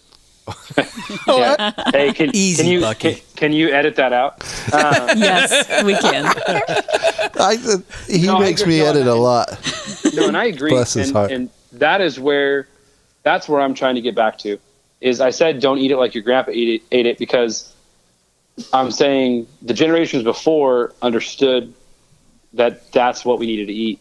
Yeah. Hey, can you edit that out? Yes, we can. He makes me edit a lot. No, and I agree. Bless his heart. And that's where I'm trying to get back to. Is I said don't eat it like your grandpa ate it because I'm saying the generations before understood that that's what we needed to eat.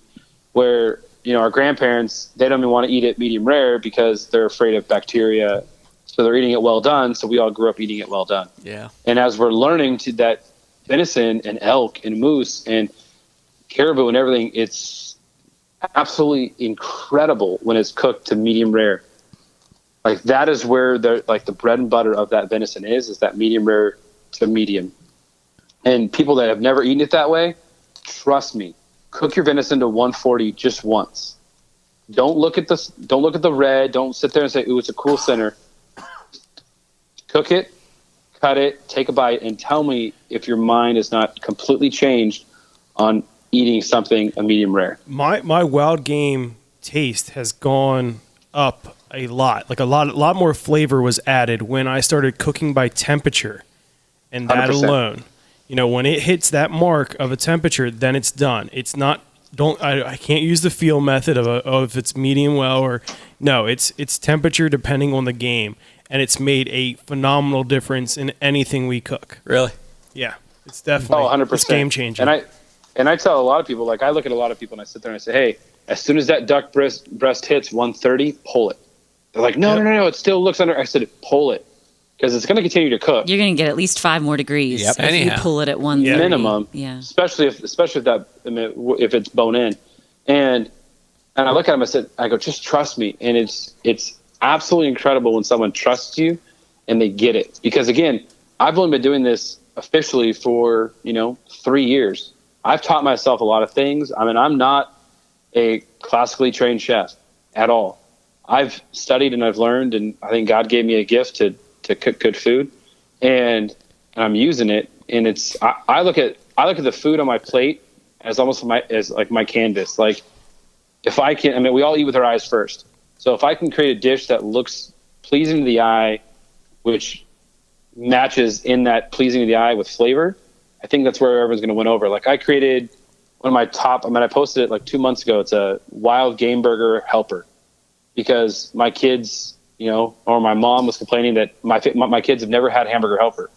Where our grandparents, they don't even want to eat it medium rare because they're afraid of bacteria. So they're eating it well done. So we all grew up eating it well done. Yeah. And as we're learning to that venison and elk and moose and caribou and everything, it's absolutely incredible when it's cooked to medium rare. Like that is where the bread and butter of that venison is that medium rare to medium. And people that have never eaten it that way, trust me, cook your venison to 140 just once. Don't look at the red. Don't sit there and say, ooh, it's a cool center. Cook it, cut it, take a bite, and tell me if your mind is not completely changed on eating something a medium rare. My wild game taste has gone up a lot. Like a lot more flavor was added when I started cooking by temperature, and that 100%. alone, when it hits that mark of a temperature, then it's done. It's not. I can't use the feel method of if it's medium well or no. It's temperature depending on the game. And it's made a phenomenal difference in anything we cook. Really? Yeah, it's definitely 100%. It's game changing. And I tell a lot of people, like I look at a lot of people and I sit there and I say, hey, as soon as that duck breast hits 130, pull it. They're like, no, it still looks under. I said, pull it, because it's going to continue to cook. You're going to get at least 5 more degrees if Anyhow. you pull it at 130. Minimum. Yeah. Especially if if it's bone in. And I look at him, I go, just trust me. And it's absolutely incredible when someone trusts you and they get it. Because again, I've only been doing this officially for, 3 years. I've taught myself a lot of things. I mean, I'm not a classically trained chef at all. I've studied and I've learned, and I think God gave me a gift to cook good food, and I'm using it. And I look at the food on my plate as almost as my canvas. Like, if I can, we all eat with our eyes first. So if I can create a dish that looks pleasing to the eye, which matches in that pleasing to the eye with flavor, I think that's where everyone's going to win over. Like, I created one of my top, I posted it like 2 months ago. It's a wild game burger helper, because my kids, or my mom was complaining that my kids have never had hamburger helper.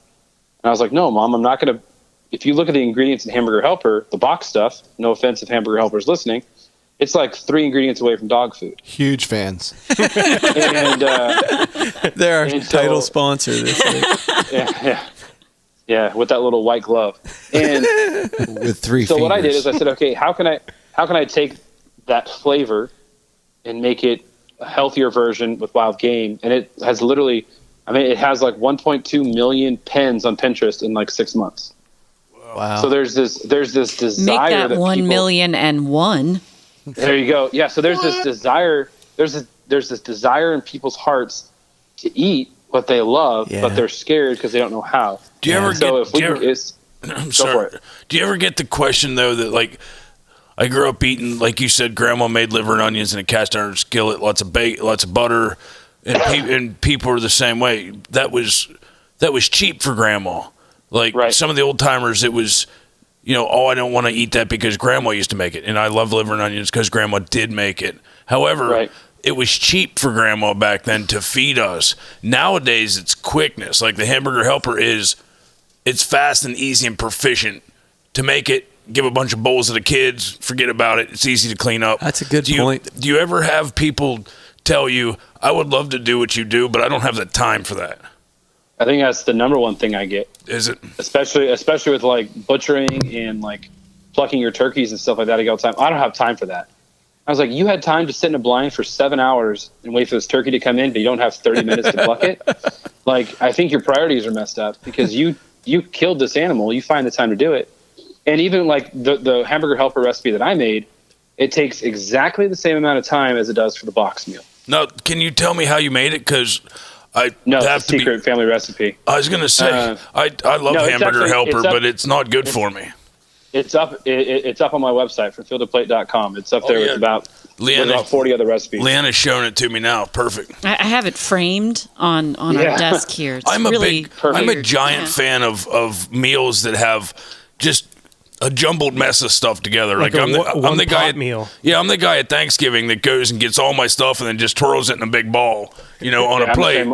And I was like, no, Mom, I'm not going to. If you look at the ingredients in hamburger helper, the box stuff, no offense if hamburger helper is listening, it's like 3 ingredients away from dog food. Huge fans. And they're our title sponsor this week. Yeah, with that little white glove. And with 3 so fingers. what I did is I said, okay, how can I take that flavor and make it a healthier version with wild game? And it has literally, it has like 1.2 million pins on Pinterest in like 6 months. Wow. So there's this desire. Make that 1,000,001. There you go. Yeah. So there's this desire. There's this desire in people's hearts to eat what they love, but they're scared because they don't know how. Do you ever I'm sorry. Do you ever get the question though that, like, I grew up eating, like you said, Grandma made liver and onions in a cast iron skillet, lots of butter, and people are the same way. That was cheap for Grandma. Like, some of the old timers, it was, I don't want to eat that because Grandma used to make it, and I love liver and onions because Grandma did make it. However, it was cheap for Grandma back then to feed us. Nowadays, it's quickness. Like, the hamburger helper it's fast and easy and proficient to make it. Give a bunch of bowls to the kids, forget about it. It's easy to clean up. That's a good point. Do you ever have people tell you, I would love to do what you do, but I don't have the time for that? I think that's the number one thing I get. Is it? Especially with like butchering and like plucking your turkeys and stuff like that. I go all the time, I don't have time for that. I was like, you had time to sit in a blind for 7 hours and wait for this turkey to come in, but you don't have 30 minutes to pluck it? Like, I think your priorities are messed up, because you killed this animal. You find the time to do it. And even like the hamburger helper recipe that I made, it takes exactly the same amount of time as it does for the box meal. Now, can you tell me how you made it? Because it's a secret family recipe. I was going to say, I love hamburger helper, but it's not good for me. It's up on my website, fromfieldtoplate.com. It's up there with about 40 other recipes. Leanna's showing it to me now. Perfect. I have it framed on our desk here. It's I'm a giant fan of meals that have just a jumbled mess of stuff together. Like I'm the guy meal. Yeah, I'm the guy at Thanksgiving that goes and gets all my stuff and then just twirls it in a big ball, on a plate.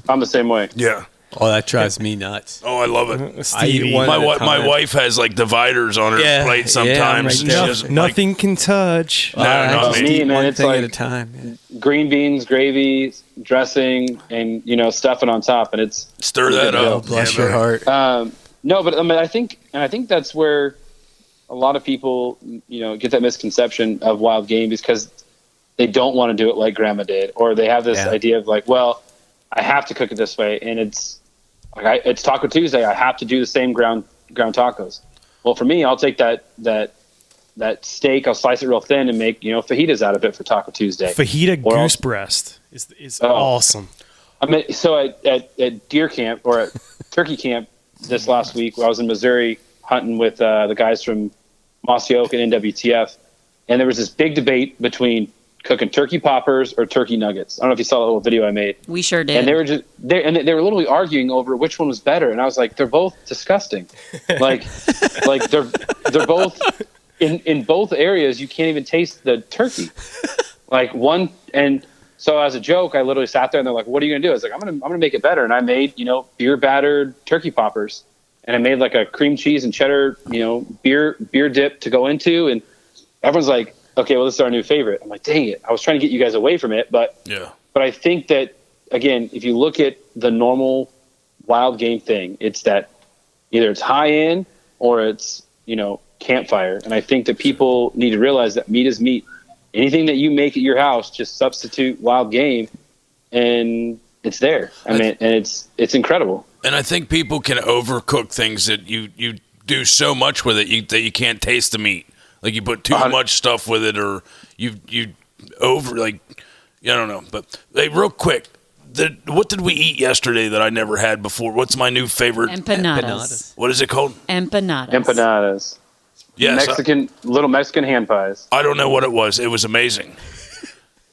I'm the same way. Yeah. Oh, that drives me nuts. Oh, I love it. I eat one my wife has like dividers on her plate sometimes. Nothing can touch. Not me. Man, it's like at a time. Green beans, gravy, dressing, and stuffing on top, and it's stir that up. Bless your heart. No, but I think that's where a lot of people get that misconception of wild game, because they don't want to do it like Grandma did, or they have this idea of like, well, I have to cook it this way, and it's like it's Taco Tuesday. I have to do the same ground tacos. Well, for me, I'll take that steak, I'll slice it real thin and make fajitas out of it for Taco Tuesday. Fajita goose breast is awesome. So at deer camp or at turkey camp this last week, I was in Missouri hunting with the guys from Mossy Oak and NWTF, and there was this big debate between cooking turkey poppers or turkey nuggets. I don't know if you saw the little video I made. We sure did. And they were literally arguing over which one was better, and I was like, they're both disgusting. like they're both in both areas. You can't even taste the turkey. Like one, and so as a joke, I literally sat there and they're like, "What are you gonna do?" I was like, "I'm gonna make it better." And I made beer battered turkey poppers, and I made like a cream cheese and cheddar beer dip to go into, and everyone's like, okay, well, this is our new favorite. I'm like, dang it. I was trying to get you guys away from it, but But I think that, again, if you look at the normal wild game thing, it's that either it's high end or it's, campfire. And I think that people need to realize that meat is meat. Anything that you make at your house, just substitute wild game and it's there. I mean, and it's incredible. And I think people can overcook things that you do so much with it that you can't taste the meat. Like you put too much stuff with it, or you over I don't know. But hey, real quick, what did we eat yesterday that I never had before? What's my new favorite? Empanadas. What is it called? Empanadas. Yes, little Mexican hand pies. I don't know what it was. It was amazing.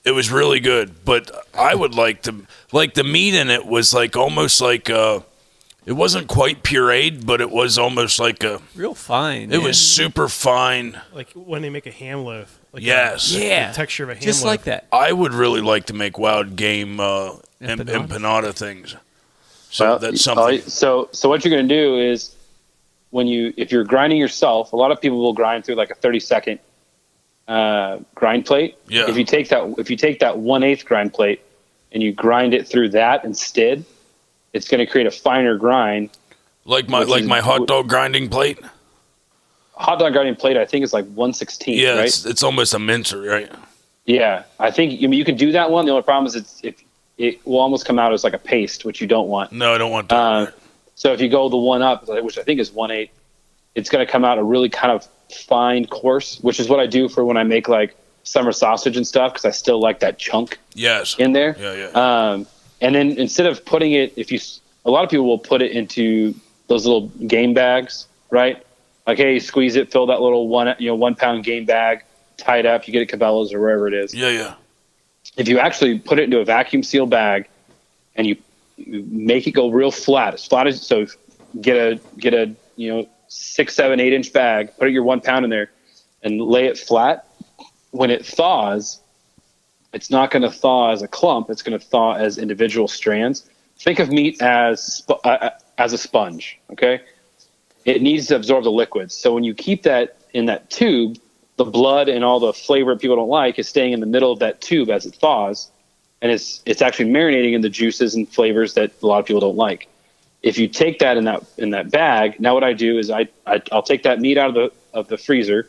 It was really good, but I would like the meat in it was almost like it wasn't quite pureed, but it was almost like a real fine. It was super fine, like when they make a ham loaf. Like yes, the texture of a ham just loaf. like that. I would really like to make wild game empanada things. So that's something. So what you're going to do is if you're grinding yourself, a lot of people will grind through like a 30-second grind plate. Yeah. If you take that 1/8 grind plate and you grind it through that instead, it's going to create a finer grind. Like my hot dog grinding plate. Hot dog grinding plate, I think, is like 1/16. Yeah, right? It's almost a mincer, right? Yeah, I think you can do that one. The only problem is it will almost come out as like a paste, which you don't want. No, I don't want that. So if you go the 1 up, which I think is 1/8, it's going to come out a really kind of fine coarse, which is what I do for when I make like summer sausage and stuff, because I still like that chunk in there. Yeah. And then instead of putting it, a lot of people will put it into those little game bags, right? Like, hey, squeeze it, fill that little 1 pound game bag, tie it up, you get it at Cabela's or wherever it is. Yeah. If you actually put it into a vacuum seal bag and you make it go real flat as so get a 6, 7, 8 inch bag, put your 1 pound in there and lay it flat. When it thaws, it's not going to thaw as a clump. It's going to thaw as individual strands. Think of meat as a sponge. Okay. It needs to absorb the liquids. So when you keep that in that tube, the blood and all the flavor people don't like is staying in the middle of that tube as it thaws. And it's actually marinating in the juices and flavors that a lot of people don't like. If you take that in that bag, now what I do is I'll take that meat out of the freezer,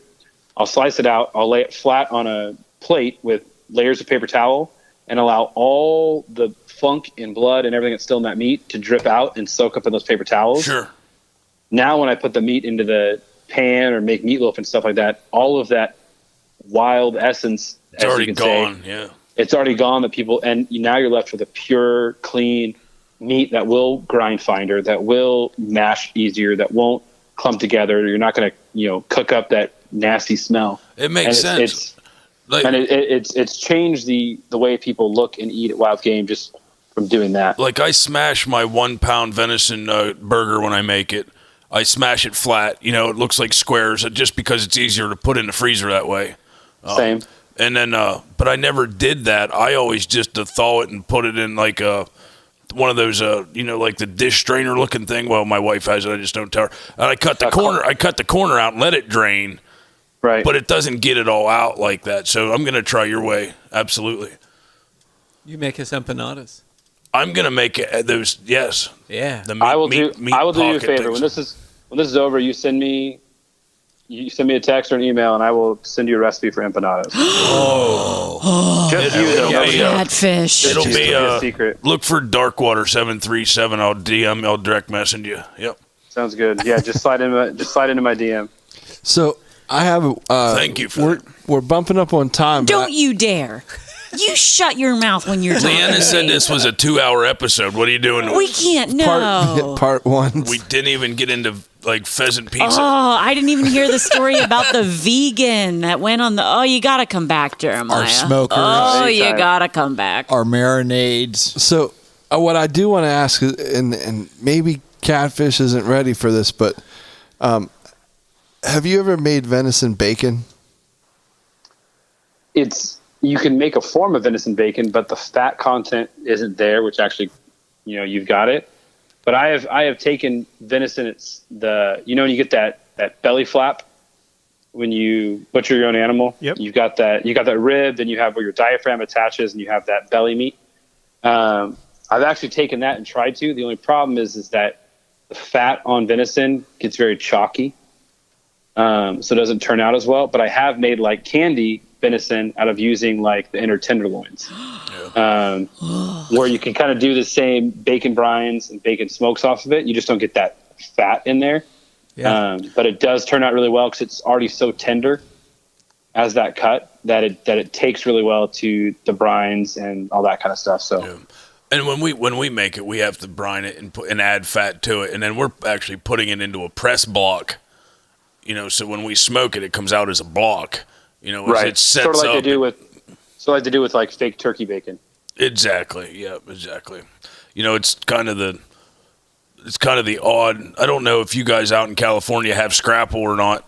I'll slice it out, I'll lay it flat on a plate with layers of paper towel, and allow all the funk and blood and everything that's still in that meat to drip out and soak up in those paper towels. Sure. Now when I put the meat into the pan or make meatloaf and stuff like that, all of that wild essence, it's already gone. Yeah. It's already gone. And now you're left with a pure, clean meat that will grind finer, that will mash easier, that won't clump together. You're not going to, cook up that nasty smell. It makes sense. It's changed the way people look and eat at wild game just from doing that. Like I smash my 1 pound venison burger when I make it. I smash it flat. It looks like squares just because it's easier to put in the freezer that way. Same. And then, but I never did that. I always just thaw it and put it in like one of those, like the dish strainer looking thing. Well, my wife has it. I just don't tell her. And I cut the corner. I cut the corner out and let it drain. Right. But it doesn't get it all out like that. So I'm going to try your way. Absolutely. You make us empanadas. I'm going to make those. Yes. Yeah. I will do you a favor. When this is over, you send me a text or an email, and I will send you a recipe for empanadas. Just you, though. Catfish. It'll be a secret. Look for Darkwater 737. I'll direct message you. Yep. Sounds good. Yeah, just slide into my DM. So I have. Thank you for that. We're bumping up on time. Don't you dare! You shut your mouth when you're talking. Leanna said this was a 2-hour episode. What are you doing? We can't. No. Part one. We didn't even get into like pheasant pizza. Oh, I didn't even hear the story about the vegan that went on the. Oh, you got to come back, Jeremiah. Our smokers. Oh, you got to come back. Our marinades. So what I do want to ask is, and maybe Catfish isn't ready for this, but have you ever made venison bacon? You can make a form of venison bacon, but the fat content isn't there, which actually, you've got it. But I have taken venison. It's when you get that belly flap when you butcher your own animal. Yep. You got that rib, then you have where your diaphragm attaches, and you have that belly meat. I've actually taken that and tried to. The only problem is that the fat on venison gets very chalky, so it doesn't turn out as well. But I have made like candy venison out of using like the inner tenderloins, where you can kind of do the same bacon brines and bacon smokes off of it. You just don't get that fat in there. Yeah. But it does turn out really well because it's already so tender as that cut that it takes really well to the brines and all that kind of stuff. So. Yeah. And when we make it, we have to brine it and add fat to it, and then we're actually putting it into a press block. So when we smoke it, it comes out as a block. Right. It sets sort of like up. they do with like fake turkey bacon. Exactly. Yeah. Exactly. It's kind of the odd. I don't know if you guys out in California have scrapple or not.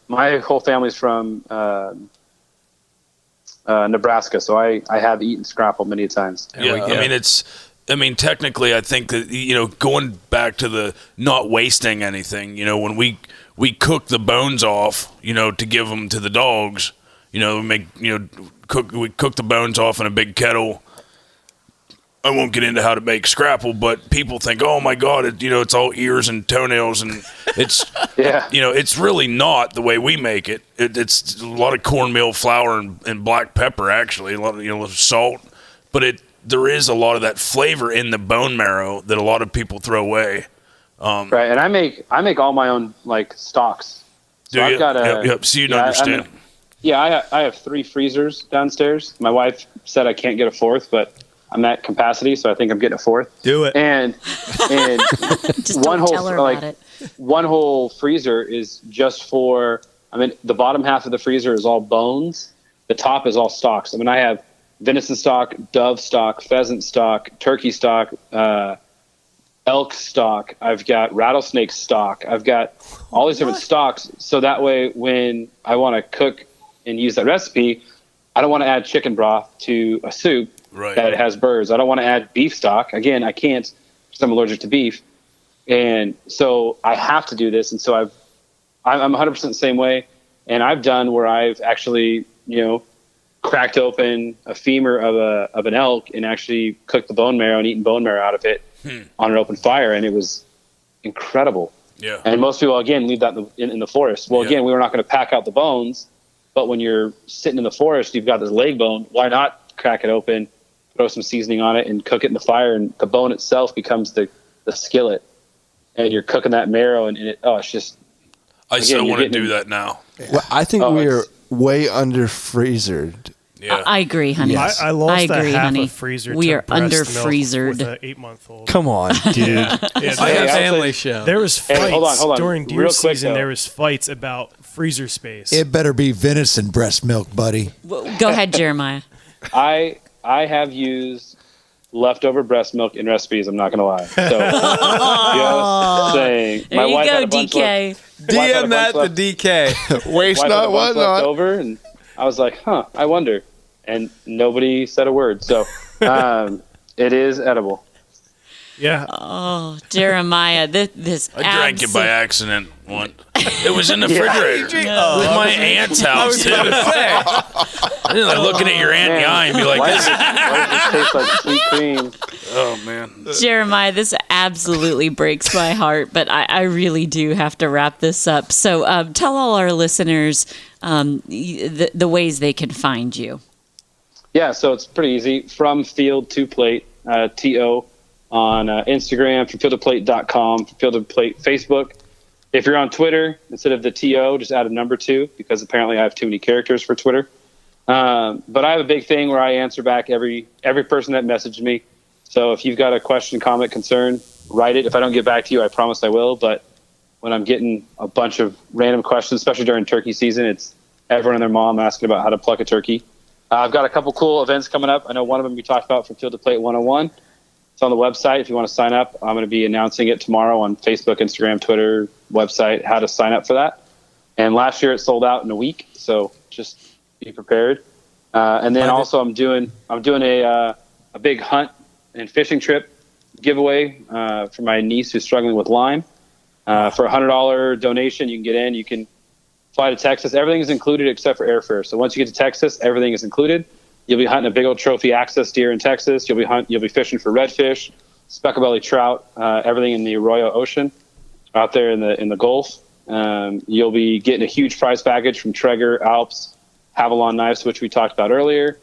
My whole family's from Nebraska, so I have eaten scrapple many times. Yeah, I mean, technically, I think that going back to the not wasting anything. When we cook the bones off, to give them to the dogs. We cook the bones off in a big kettle. I won't get into how to make scrapple, but people think, oh my God, it's all ears and toenails, and it's, it's really not the way we make it. It's a lot of cornmeal, flour, and black pepper, actually, a lot of, salt, but there is a lot of that flavor in the bone marrow that a lot of people throw away. Right. And I make all my own like stocks. So I've got so you understand. I have 3 freezers downstairs. My wife said I can't get a 4th, but I'm at capacity, so I think I'm getting a 4th. Do it. And just don't tell her about it. One whole freezer is just for. The bottom half of the freezer is all bones. The top is all stocks. I have venison stock, dove stock, pheasant stock, turkey stock, elk stock. I've got rattlesnake stock. I've got all these different stocks. So that way, when I want to cook and use that recipe, I don't want to add chicken broth to a soup. Right. That it has birds. I don't want to add beef stock. Again, I can't because I'm allergic to beef. And so I have to do this. And so I'm 100% the same way. And I've done where I've actually, cracked open a femur of an elk and actually cooked the bone marrow and eaten bone marrow out of it on an open fire. And it was incredible. Yeah. And most people, again, leave that in the forest. Well, again, we were not going to pack out the bones. But when you're sitting in the forest, you've got this leg bone. Why not crack it open, throw some seasoning on it, and cook it in the fire, and the bone itself becomes the skillet, and you're cooking that marrow, and it's just. I still want to do that now. Well, I think we are way under freezered. Yeah, I agree, honey. Yes. I lost agree, half honey. a freezer. We to are breast under milk freezered. with an 8-month-old. Come on, dude. I have a family show. There was fights hold on. during deer Real quick, season. though. There was fights about freezer space. It better be venison breast milk, buddy. Go ahead, Jeremiah. I have used leftover breast milk in recipes. I'm not going to lie. So, just saying. There you wife go, had a bunch DK. DM that the DK. Waste wife had not, a bunch what left not. over, and I was like, I wonder. And nobody said a word. So it is edible. Yeah. Oh, Jeremiah, this I drank it by accident once. It was in the refrigerator. It was my aunt's house, too. I didn't like looking at your aunt in the eye and be like, Why does this taste like sweet cream? oh, man. Jeremiah, this absolutely breaks my heart, but I really do have to wrap this up. So tell all our listeners the ways they can find you. Yeah, so it's pretty easy. From Field to Plate, TO on Instagram, fromfieldtoplate.com, from Field to Plate Facebook. If you're on Twitter, instead of the TO, just add a number 2 because apparently I have too many characters for Twitter. But I have a big thing where I answer back every person that messaged me. So if you've got a question, comment, concern, write it. If I don't get back to you, I promise I will. But when I'm getting a bunch of random questions, especially during turkey season, it's everyone and their mom asking about how to pluck a turkey. I've got a couple cool events coming up. I know one of them we talked about from Field to Plate 101. It's on the website if you want to sign up. I'm going to be announcing it tomorrow on Facebook, Instagram, Twitter, website, how to sign up for that. And last year it sold out in a week, so just be prepared. And then also I'm doing a big hunt and fishing trip giveaway for my niece who's struggling with Lyme. For a $100 donation, you can get in. You can fly to Texas. Everything is included except for airfare. So once you get to Texas, everything is included. You'll be hunting a big old trophy access deer in Texas. You'll be fishing for redfish, specklebelly trout, everything in the Arroyo Ocean out there in the Gulf. You'll be getting a huge prize package from Traeger, Alps, Havalon knives, which we talked about earlier,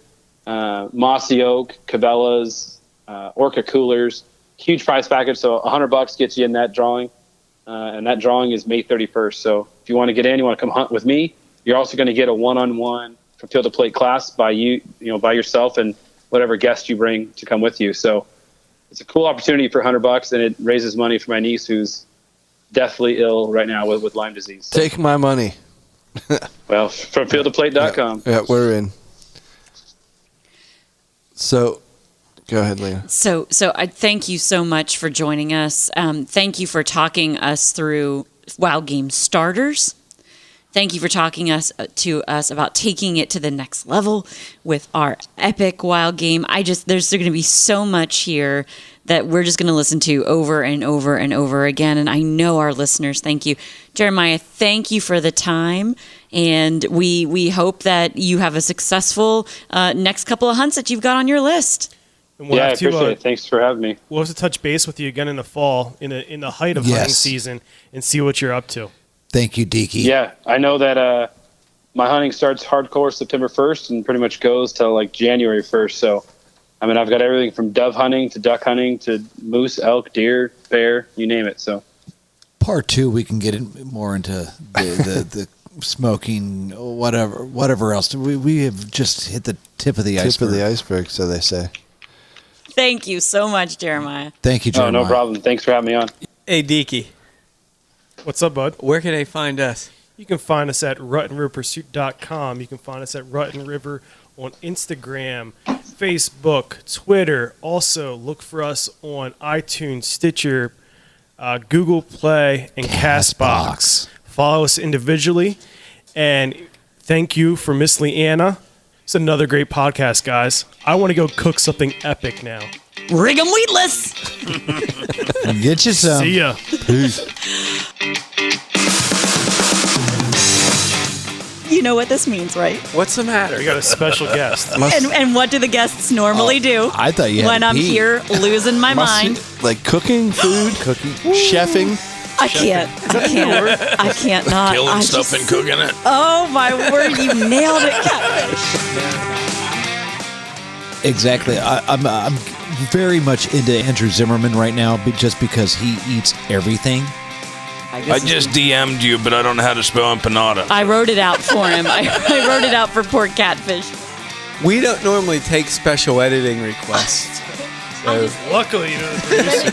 Mossy Oak, Cabela's, Orca coolers, huge prize package. So $100 gets you in that drawing, and that drawing is May 31st. So if you want to get in, you want to come hunt with me, you're also going to get a one-on-one from field to plate class by by yourself and whatever guest you bring to come with you. So it's a cool opportunity for $100, and it raises money for my niece who's deathly ill right now with Lyme disease. So, Take my money. well, from fieldtoplate.com. Yeah, we're in. So, go ahead, Leanna. So I thank you so much for joining us. Thank you for talking us through wild game starters. Thank you for talking to us about taking it to the next level with our epic wild game. There's going to be so much here that we're just going to listen to over and over and over again. And I know our listeners, thank you. Jeremiah, thank you for the time. And we hope that you have a successful next couple of hunts that you've got on your list. And I appreciate it. Thanks for having me. We'll have to touch base with you again in the fall, in the height of hunting season, and see what you're up to. Thank you, Deaky. Yeah, I know that my hunting starts hardcore September 1st and pretty much goes till like January 1st. So, I mean, I've got everything from dove hunting to duck hunting to moose, elk, deer, bear, you name it. So, Part 2, we can get more into the smoking, whatever else. We have just hit the tip of the iceberg. Tip of the iceberg, so they say. Thank you so much, Jeremiah. Thank you, Jeremiah. Oh, no problem. Thanks for having me on. Hey, Deaky. What's up, bud? Where can they find us? You can find us at ruttenriverpursuit.com. You can find us at Rutten River on Instagram, Facebook, Twitter. Also, look for us on iTunes, Stitcher, Google Play, and CastBox. Follow us individually. And thank you for Miss Leanna. It's another great podcast, guys. I want to go cook something epic now. Rig 'em wheatless. Get you some. See ya. Peace. You know what this means, right? What's the matter? We got a special guest. And what do the guests normally do? I thought you had when to I'm pee. here losing my mind. Like cooking, food, chefing. I can't not. Killing stuff and cooking it. Oh my word! You nailed it, Catfish. Exactly. I'm very much into Andrew Zimmerman right now, just because he eats everything. I just DM'd you, but I don't know how to spell empanada. I wrote it out for him. I wrote it out for poor Catfish. We don't normally take special editing requests. So. Luckily, you know, the producer.